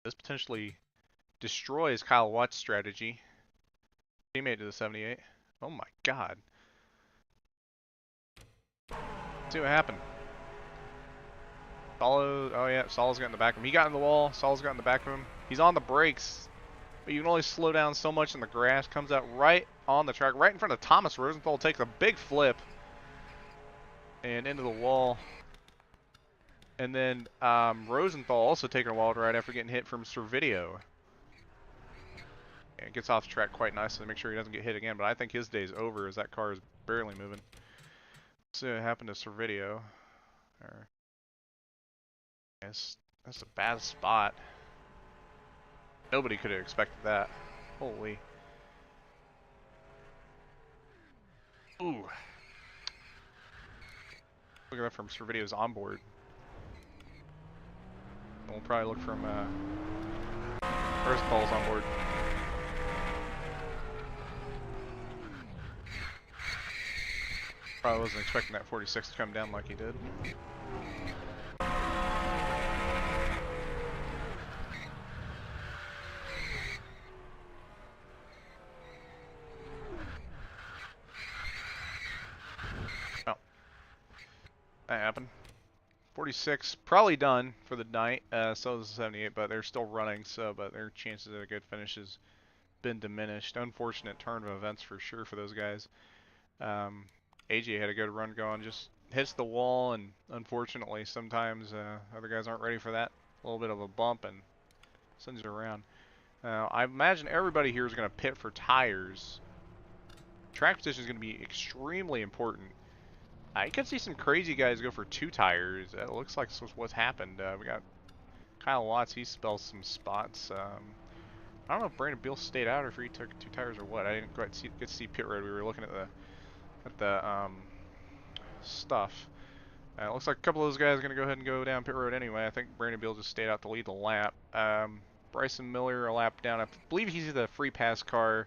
Speaker 1: This potentially destroys Kyle Watt's strategy. Teammate to the 78. Oh my god. Let's see what happened. Solo, oh yeah, Solo's got in the back of him. He got in the wall. Solo's got in the back of him. He's on the brakes. But you can only slow down so much in the grass. Comes out right on the track, right in front of Thomas Rosenthal. Takes a big flip. And into the wall. And then Rosenthal also taking a wild ride after getting hit from Servideo. And gets off the track quite nicely to make sure he doesn't get hit again. But I think his day's over as that car is barely moving. Let's see what happened to Servideo. Yes, that's a bad spot. Nobody could have expected that. Holy. Ooh. Look at that from Servideo's onboard. We'll probably look from Rosenthal's onboard. Probably wasn't expecting that 46 to come down like he did. That happened. 46 probably done for the night. So is the 78, but they're still running. But their chances of a good finish has been diminished. Unfortunate turn of events for sure for those guys. AJ had a good run going, just hits the wall, and unfortunately, sometimes other guys aren't ready for that. A little bit of a bump and sends it around. I imagine everybody here is going to pit for tires. Track position is going to be extremely important. You can see some crazy guys go for 2 tires. It looks like what's happened. We got Kyle Watts. He spells some spots. I don't know if Brandon Beal stayed out or if he took 2 tires or what. I didn't quite get to see pit road. We were looking at the stuff. It looks like a couple of those guys are going to go ahead and go down pit road anyway. I think Brandon Beal just stayed out to lead the lap. Bryson Miller a lap down. I believe he's the free pass car.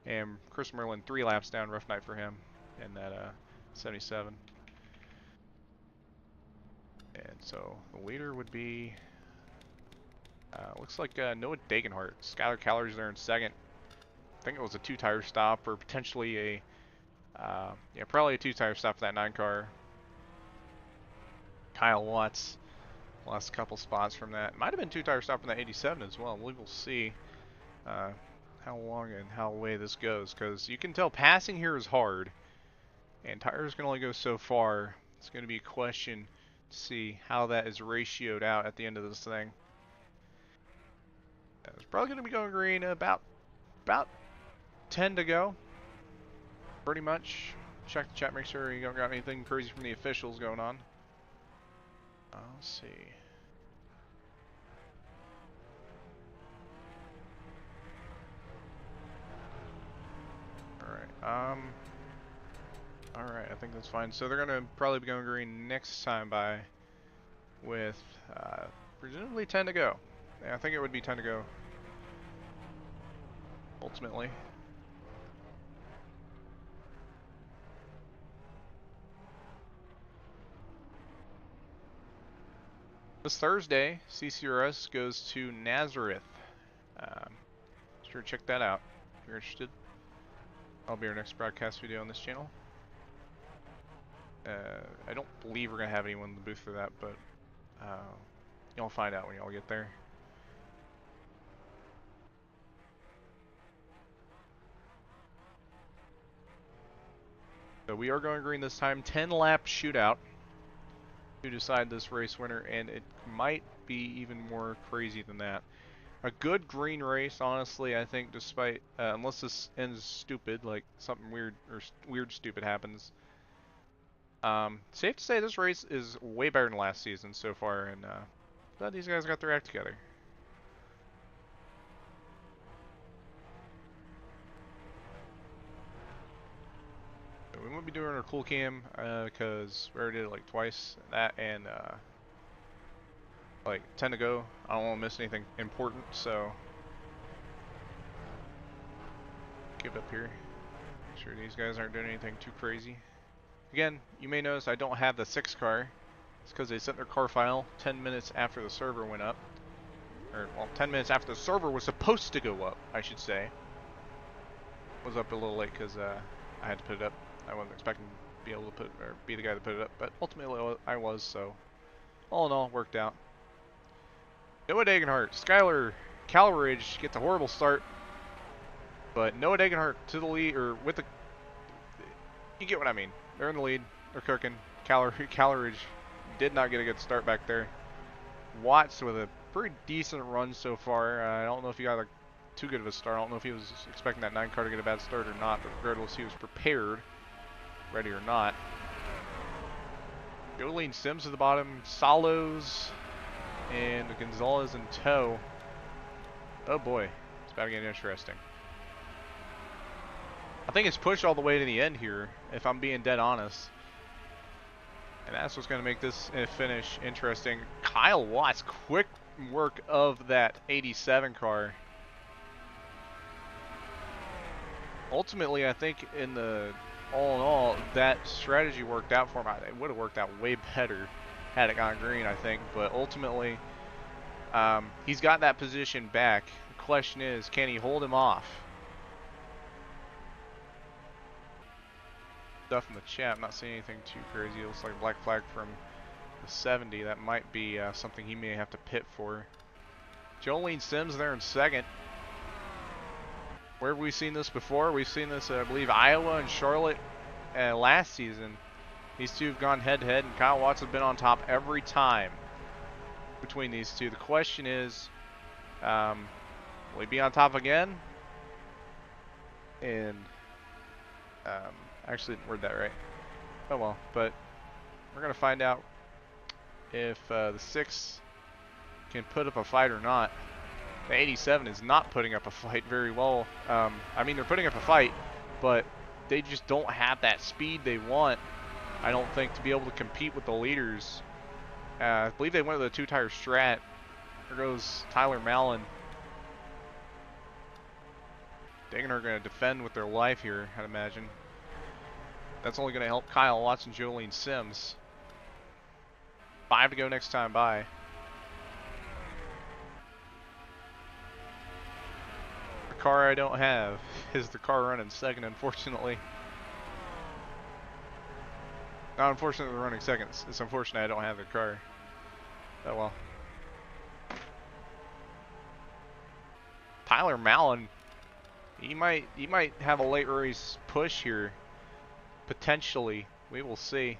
Speaker 1: And Chris Merlin 3 laps down. Rough night for him in that 77. And so the leader would be, looks like Noah Dagenhart. Skylar Calories there in second. I think it was a 2-tire stop or potentially a, yeah, probably a 2-tire stop for that 9 car. Kyle Watts lost a couple spots from that. Might have been 2-tire stop from that 87 as well. We will see how long and how away this goes, because you can tell passing here is hard. And tires can only go so far. It's going to be a question to see how that is ratioed out at the end of this thing. It's probably going to be going green about 10 to go. Pretty much. Check the chat, make sure you don't got anything crazy from the officials going on. Let's see. Alright, alright, I think that's fine. So they're going to probably be going green next time by with presumably 10 to go. Yeah, I think it would be 10 to go. Ultimately. This Thursday, CCRS goes to Nazareth. Sure, check that out if you're interested. That'll be our next broadcast video on this channel. I don't believe we're gonna have anyone in the booth for that, but y'all find out when y'all get there. So we are going green this time. 10-lap shootout to decide this race winner, and it might be even more crazy than that. A good green race, honestly, I think, despite, unless this ends stupid, like something weird or weird stupid happens. Safe to say this race is way better than last season so far, and glad these guys got their act together. So we won't be doing our cool cam because we already did it like twice. That and like 10 to go. I don't want to miss anything important, so give it up here. Make sure these guys aren't doing anything too crazy. Again, you may notice I don't have the 6 car. It's because they sent their car file 10 minutes after the server went up. Or, well, 10 minutes after the server was supposed to go up, I should say. Was up a little late because I had to put it up. I wasn't expecting to be able to put, or be the guy to put it up, but ultimately I was, so all in all, it worked out. Noah Dagenhart, Skylar, Calridge gets a horrible start, but Noah Dagenhart to the lead, or with the, you get what I mean. They're in the lead, they're cooking. Calridge did not get a good start back there. Watts with a pretty decent run so far. I don't know if he got too good of a start. I don't know if he was expecting that 9 car to get a bad start or not, but regardless, he was prepared, ready or not. Jolene Sims at the bottom, Salos, and Gonzalez in tow. Oh boy, it's about to get interesting. I think it's pushed all the way to the end here, if I'm being dead honest. And that's what's going to make this finish interesting. Kyle Watts, quick work of that 87 car. Ultimately, I think in the all in all, that strategy worked out for him. It would have worked out way better had it gone green, I think. But ultimately, he's got that position back. The question is, can he hold him off? Stuff in the chat, I'm not seeing anything too crazy. It looks like black flag from the 70. That might be something he may have to pit for. Jolene Sims there in second. Where have we seen this before? We've seen this, I believe, Iowa and Charlotte last season. These two have gone head-to-head, and Kyle Watts has been on top every time between these two. The question is, will he be on top again? And actually didn't word that right. Oh well, but we're going to find out if the 6 can put up a fight or not. The 87 is not putting up a fight very well. I mean, they're putting up a fight, but they just don't have that speed they want, I don't think, to be able to compete with the leaders. I believe they went with a 2-tire strat. There goes Tyler Mallon. Dagenhart are going to defend with their life here, I'd imagine. That's only going to help Kyle Watts and Jolene Sims. 5 to go next time by. The car I don't have is the car running second, unfortunately. Not unfortunately running second. It's unfortunate I don't have the car. Oh well. Tyler Mallon, he might have a late race push here. Potentially. We will see.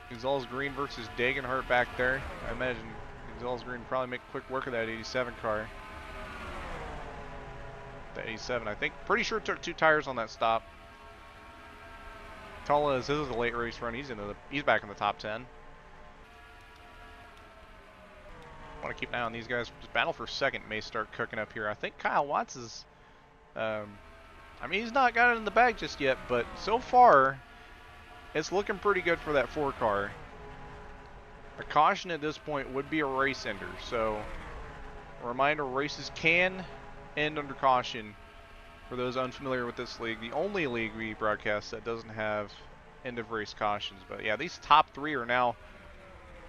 Speaker 1: Gonzalez Green versus Dagenhart back there. I imagine Gonzalez Green probably make quick work of that 87 car. The 87, I think. Pretty sure took 2 tires on that stop. Tala, this is a late race run. He's back in the top 10. Want to keep an eye on these guys. This battle for second may start cooking up here. I think Kyle Watts is, I mean, he's not got it in the bag just yet, but so far, it's looking pretty good for that 4 car. A caution at this point would be a race ender. So, a reminder, races can end under caution. For those unfamiliar with this league, the only league we broadcast that doesn't have end of race cautions. But yeah, these top 3 are now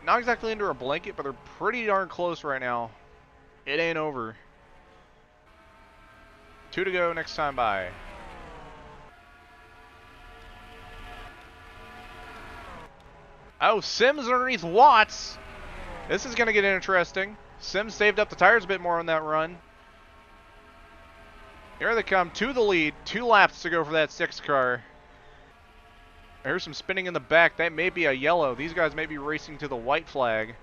Speaker 1: not exactly under a blanket, but they're pretty darn close right now. It ain't over. 2 to go next time by. Oh, Sims underneath Watts. This is going to get interesting. Sims saved up the tires a bit more on that run. Here they come to the lead. 2 laps to go for that 6 car. There's some spinning in the back. That may be a yellow. These guys may be racing to the white flag.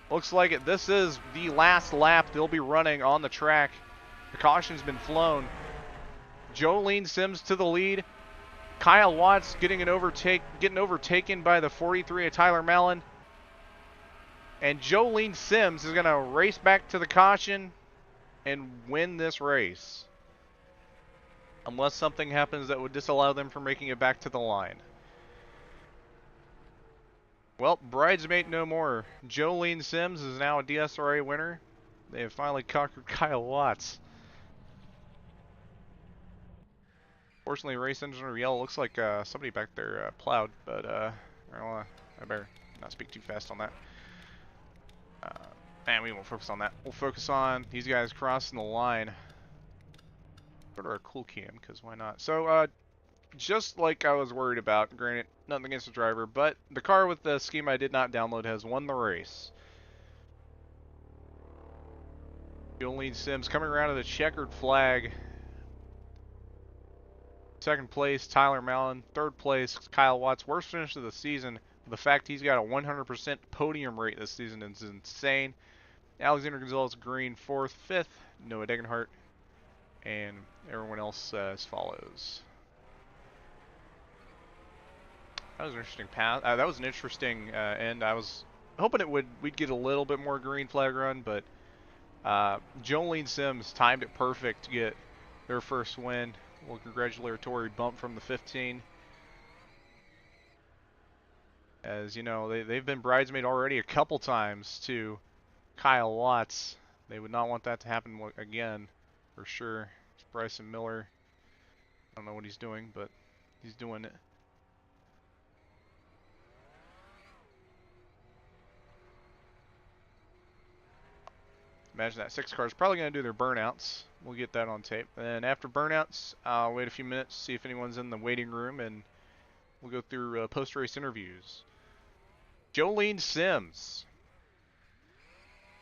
Speaker 1: Looks like it. This is the last lap they'll be running on the track. The caution's been flown. Jolene Sims to the lead. Kyle Watts getting overtaken by the 43 of Tyler Mallon. And Jolene Sims is going to race back to the caution and win this race. Unless something happens that would disallow them from making it back to the line. Well, bridesmaid no more. Jolene Sims is now a DSRA winner. They have finally conquered Kyle Watts. Fortunately, race engine or yellow. Looks like somebody back there plowed, but I better not speak too fast on that. And we won't focus on that. We'll focus on these guys crossing the line. Go to our cool cam, because why not? So, just like I was worried about, granted, nothing against the driver, but the car with the scheme I did not download has won the race. Jolene Sims coming around to the checkered flag. Second place, Tyler Mallon. Third place, Kyle Watts. Worst finish of the season. The fact he's got a 100% podium rate this season is insane. Alexander Gonzalez Green, 4th. 5th, Noah Degenhart. And everyone else as follows. That was an interesting pass. That was an interesting end. I was hoping we'd get a little bit more green flag run, but Jolene Sims timed it perfect to get their first win. A little congratulatory bump from the 15. As you know, they've been bridesmaid already a couple times to Kyle Watts. They would not want that to happen again, for sure. It's Bryson Miller. I don't know what he's doing, but he's doing it. Imagine that 6 car is probably going to do their burnouts. We'll get that on tape. And after burnouts, I'll wait a few minutes, see if anyone's in the waiting room, and we'll go through post-race interviews. Jolene Sims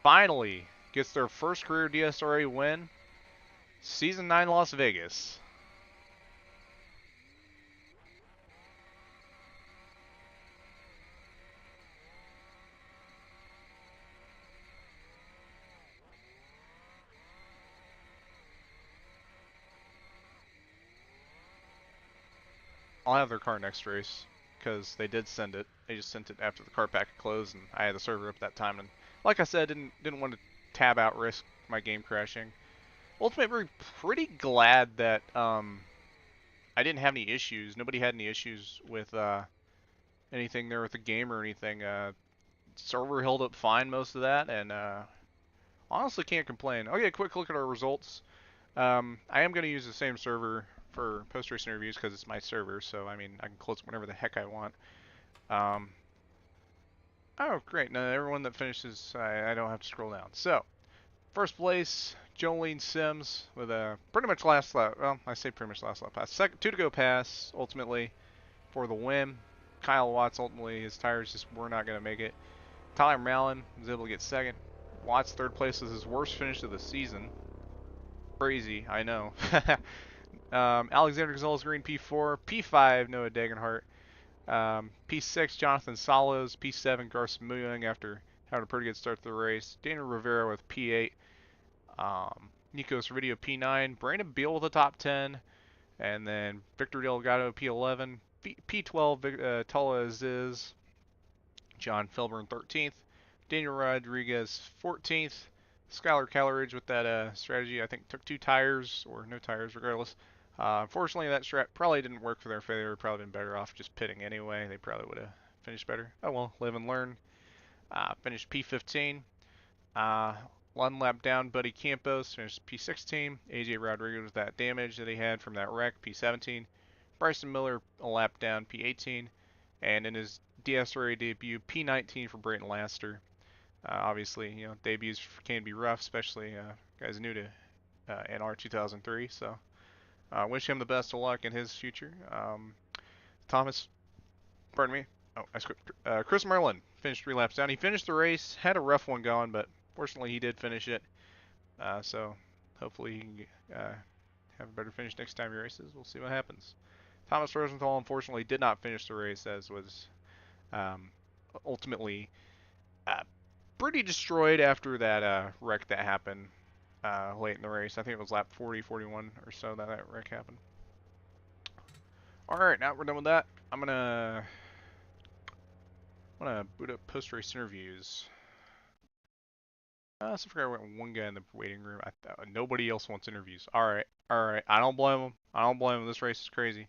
Speaker 1: finally gets their first career DSRA win. Season 9 Las Vegas. I'll have their car next race, because they did send it. They just sent it after the car pack closed, and I had the server up that time. And like I said, didn't want to tab out, risk my game crashing. Ultimately, pretty glad that I didn't have any issues. Nobody had any issues with anything there with the game or anything. Server held up fine most of that, and honestly can't complain. Okay, a quick look at our results. I am going to use the same server for post-race interviews because it's my server, so I mean I can close it whenever the heck I want. Oh great, now everyone that finishes, I don't have to scroll down. So, first place, Jolene Sims with a pretty much last lap, well I say pretty much last lap pass, 2 to go pass ultimately for the win. Kyle Watts ultimately, his tires just were not going to make it. Tyler Mallon was able to get 2nd. Watts 3rd place was his worst finish of the season. Crazy, I know. Alexander Gonzalez Green P4, P5 Noah Degenhart, P6 Jonathan Salos, P7 Garson Muyang after having a pretty good start to the race, Daniel Rivera with P8, Nikos Video P9, Brandon Beal with the top 10, and then Victor Delgado P11, P12 Tala Aziz, John Filburn 13th, Daniel Rodriguez 14th, Skylar Calleridge with that strategy, I think took 2 tires, or no tires regardless. Unfortunately, that strat probably didn't work for their failure. Would probably been better off just pitting anyway. They probably would have finished better. Oh well, live and learn. Finished P15. 1 lap down, Buddy Campos finished P16. AJ Rodriguez with that damage that he had from that wreck, P17. Bryson Miller a lap down, P18. And in his DSRA debut, P19 for Brayton Laster. Obviously, debuts can be rough, especially guys new to NR 2003. So wish him the best of luck in his future. Thomas, pardon me. Oh, I skipped. Chris Merlin finished 3 laps down. He finished the race, had a rough one going, but fortunately he did finish it. So hopefully he can have a better finish next time he races. We'll see what happens. Thomas Rosenthal unfortunately did not finish the race, as was um, ultimately uh, pretty destroyed after that wreck that happened late in the race. I think it was lap 40, 41 or so that wreck happened. All right, now we're done with that. I'm gonna boot up post-race interviews. So I forgot I went one guy in the waiting room. Nobody else wants interviews. All right. I don't blame him. This race is crazy.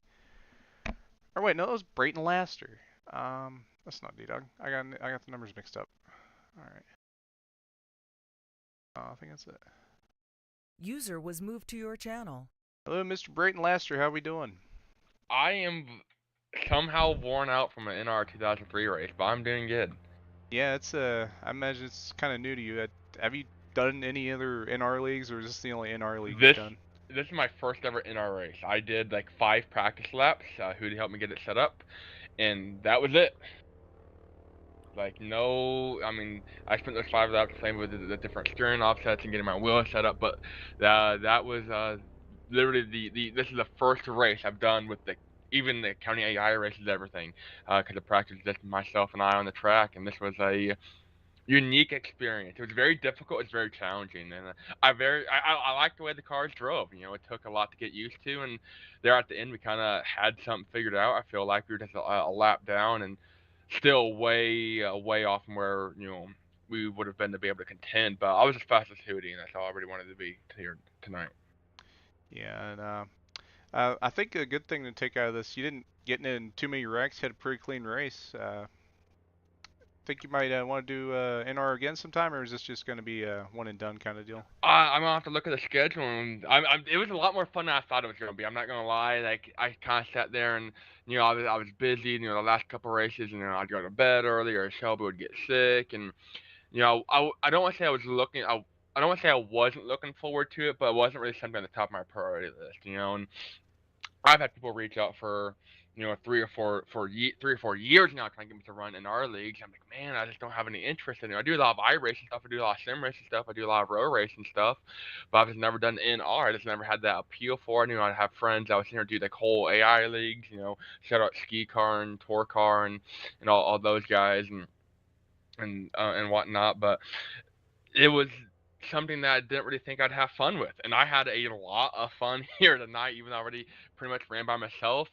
Speaker 1: Or wait, no, that was Brayton Laster. That's not D-Dog. I got the numbers mixed up. All right. I think that's it.
Speaker 3: User was moved to your channel.
Speaker 1: Hello, Mr. Brayton Laster. How we doing?
Speaker 4: I am somehow worn out from an NR 2003 race, but I'm doing good.
Speaker 1: Yeah, it's I imagine it's kind of new to you. Have you done any other NR leagues, or is this the only NR league you've done?
Speaker 4: This is my first ever NR race. I did like 5 practice laps. Who helped me get it set up, and that was it. Like no, I mean, I spent those 5 laps playing with the different steering offsets and getting my wheel set up, but that was literally this is the first race I've done with even the county AI races, everything, because I practiced just myself and I on the track, and this was a unique experience. It was very difficult. It's very challenging, and I like the way the cars drove. It took a lot to get used to, and there at the end we kind of had something figured out. I feel like we were just a lap down, and still way off from where we would have been to be able to contend. But I was as fast as Hootie, and that's all I really wanted to be here tonight.
Speaker 1: Yeah, and I think a good thing to take out of this, you didn't get in too many wrecks. Had a pretty clean race. Think you might want to do NR again sometime, or is this just going to be a one and done kind of deal?
Speaker 4: I'm gonna have to look at the schedule, and it was a lot more fun than I thought it was gonna be. I'm not gonna lie. Like I kind of sat there, and I was busy. The last couple races, and I'd go to bed early, or Shelby would get sick, and I don't want to say I was looking. I don't want to say I wasn't looking forward to it, but it wasn't really something on the top of my priority list. And I've had people reach out for 3 or 4 years now trying to get me to run in our leagues. I'm like, man, I just don't have any interest in it. I do a lot of iRacing stuff, I do a lot of sim racing stuff, I do a lot of road racing stuff, but I've just never done NR. I just never had that appeal for it. I'd have friends I was here to do like whole AI leagues. Shout out Ski Car and Tour Car and all those guys and whatnot. But it was something that I didn't really think I'd have fun with, and I had a lot of fun here tonight, even though I already pretty much ran by myself.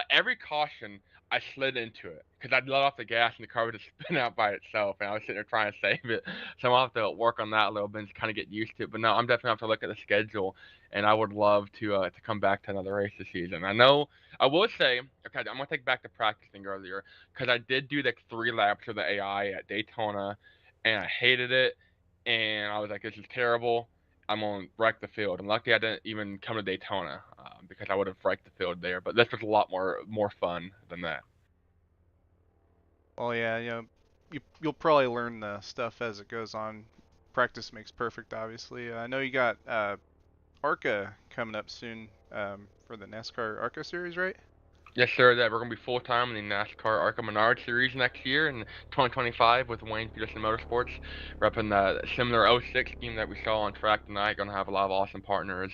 Speaker 4: Every caution, I slid into it because I'd let off the gas and the car would just spin out by itself, and I was sitting there trying to save it. So I'll have to work on that a little bit and kind of get used to it. But no, I'm definitely gonna have to look at the schedule, and I would love to come back to another race this season. I know I will say, okay, I'm gonna take back the practicing earlier because I did do like 3 laps of the AI at Daytona, and I hated it and I was like, this is terrible. I'm gonna wreck the field. And luckily, I didn't even come to Daytona because I would have wrecked the field there. But this was a lot more fun than that.
Speaker 1: Well, yeah, you'll probably learn the stuff as it goes on. Practice makes perfect, obviously. I know you got ARCA coming up soon for the NASCAR ARCA series, right?
Speaker 4: Yes, sir. That we're gonna be full time in the NASCAR ARCA Menard Series next year in 2025 with Wayne Peterson Motorsports, repping the similar '06 scheme that we saw on track tonight. Gonna have a lot of awesome partners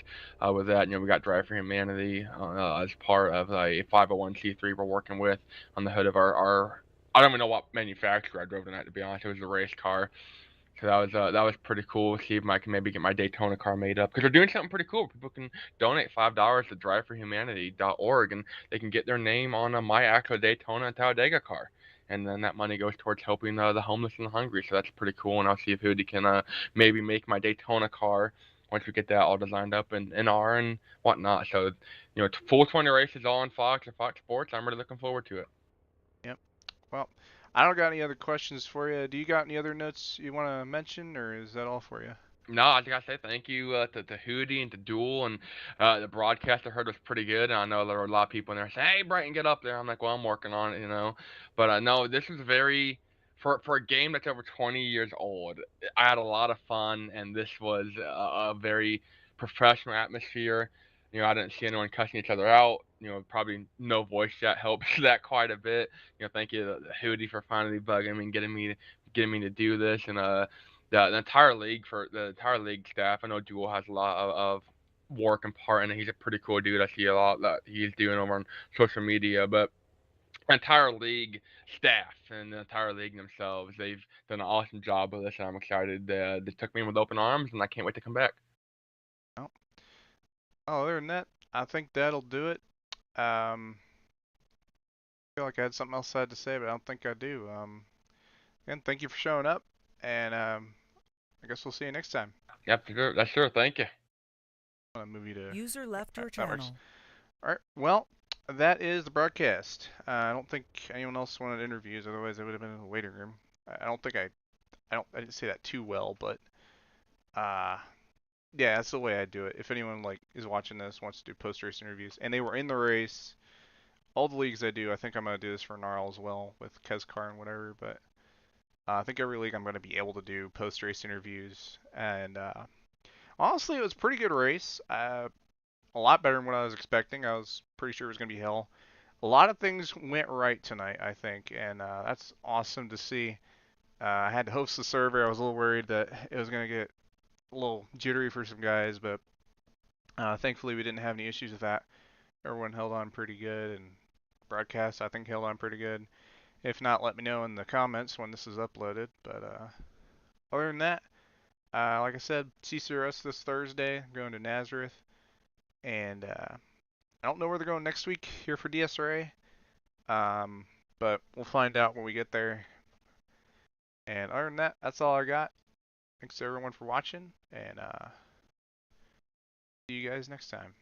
Speaker 4: with that. We got Drive for Humanity as part of a 501c3 we're working with on the hood of our. I don't even know what manufacturer I drove tonight, to be honest. It was a race car. So that was pretty cool. See if I can maybe get my Daytona car made up because they're doing something pretty cool. People can donate $5 to DriveForHumanity.org and they can get their name on my actual Daytona and Talladega car, and then that money goes towards helping the homeless and the hungry. So that's pretty cool. And I'll see if Hoodie can maybe make my Daytona car once we get that all designed up in NR and whatnot. So full 20 races all on Fox and Fox Sports. I'm really looking forward to it.
Speaker 1: Yep. Well, I don't got any other questions for you. Do you got any other notes you want to mention, or is that all for you?
Speaker 4: No, I think I say thank you to Hootie and to Duel and the broadcast I heard was pretty good. And I know there were a lot of people in there saying, "Hey, Brighton, get up there." I'm like, "Well, I'm working on it." But no, this was very for a game that's over 20 years old, I had a lot of fun, and this was a very professional atmosphere. I didn't see anyone cussing each other out. Probably no voice chat helps that quite a bit. Thank you to Hootie for finally bugging me and getting me to do this, and the entire league staff. I know Jewel has a lot of work and part in it. He's a pretty cool dude. I see a lot that he's doing over on social media, but entire league staff and the entire league themselves, they've done an awesome job with this, and I'm excited. They took me in with open arms, and I can't wait to come back.
Speaker 1: Oh, other than that, I think that'll do it. I feel like I had something else I had to say, but I don't think I do. Again, thank you for showing up, and I guess we'll see you next time.
Speaker 4: Yep, sure. That's sure. Thank you.
Speaker 1: I'm gonna move you to.
Speaker 3: User left your
Speaker 1: That works.
Speaker 3: channel.
Speaker 1: All right. Well, that is the broadcast. I don't think anyone else wanted interviews, otherwise I would have been in the waiting room. I don't think I didn't say that too well, but uh, yeah, that's the way I do it. If anyone like is watching this wants to do post race interviews, and they were in the race, all the leagues I do, I think I'm gonna do this for Gnarl as well with Kezcar and whatever. But I think every league I'm gonna be able to do post race interviews, and honestly, it was a pretty good race. A lot better than what I was expecting. I was pretty sure it was gonna be hell. A lot of things went right tonight, I think, and that's awesome to see. I had to host the server. I was a little worried that it was gonna get a little jittery for some guys, but thankfully we didn't have any issues with that. Everyone held on pretty good, and broadcast I think held on pretty good. If not, let me know in the comments when this is uploaded. But other than that, like I said, CCRS this Thursday. I'm going to Nazareth, and I don't know where they're going next week here for DSRA. But we'll find out when we get there. And other than that, that's all I got. Thanks to everyone for watching, and see you guys next time.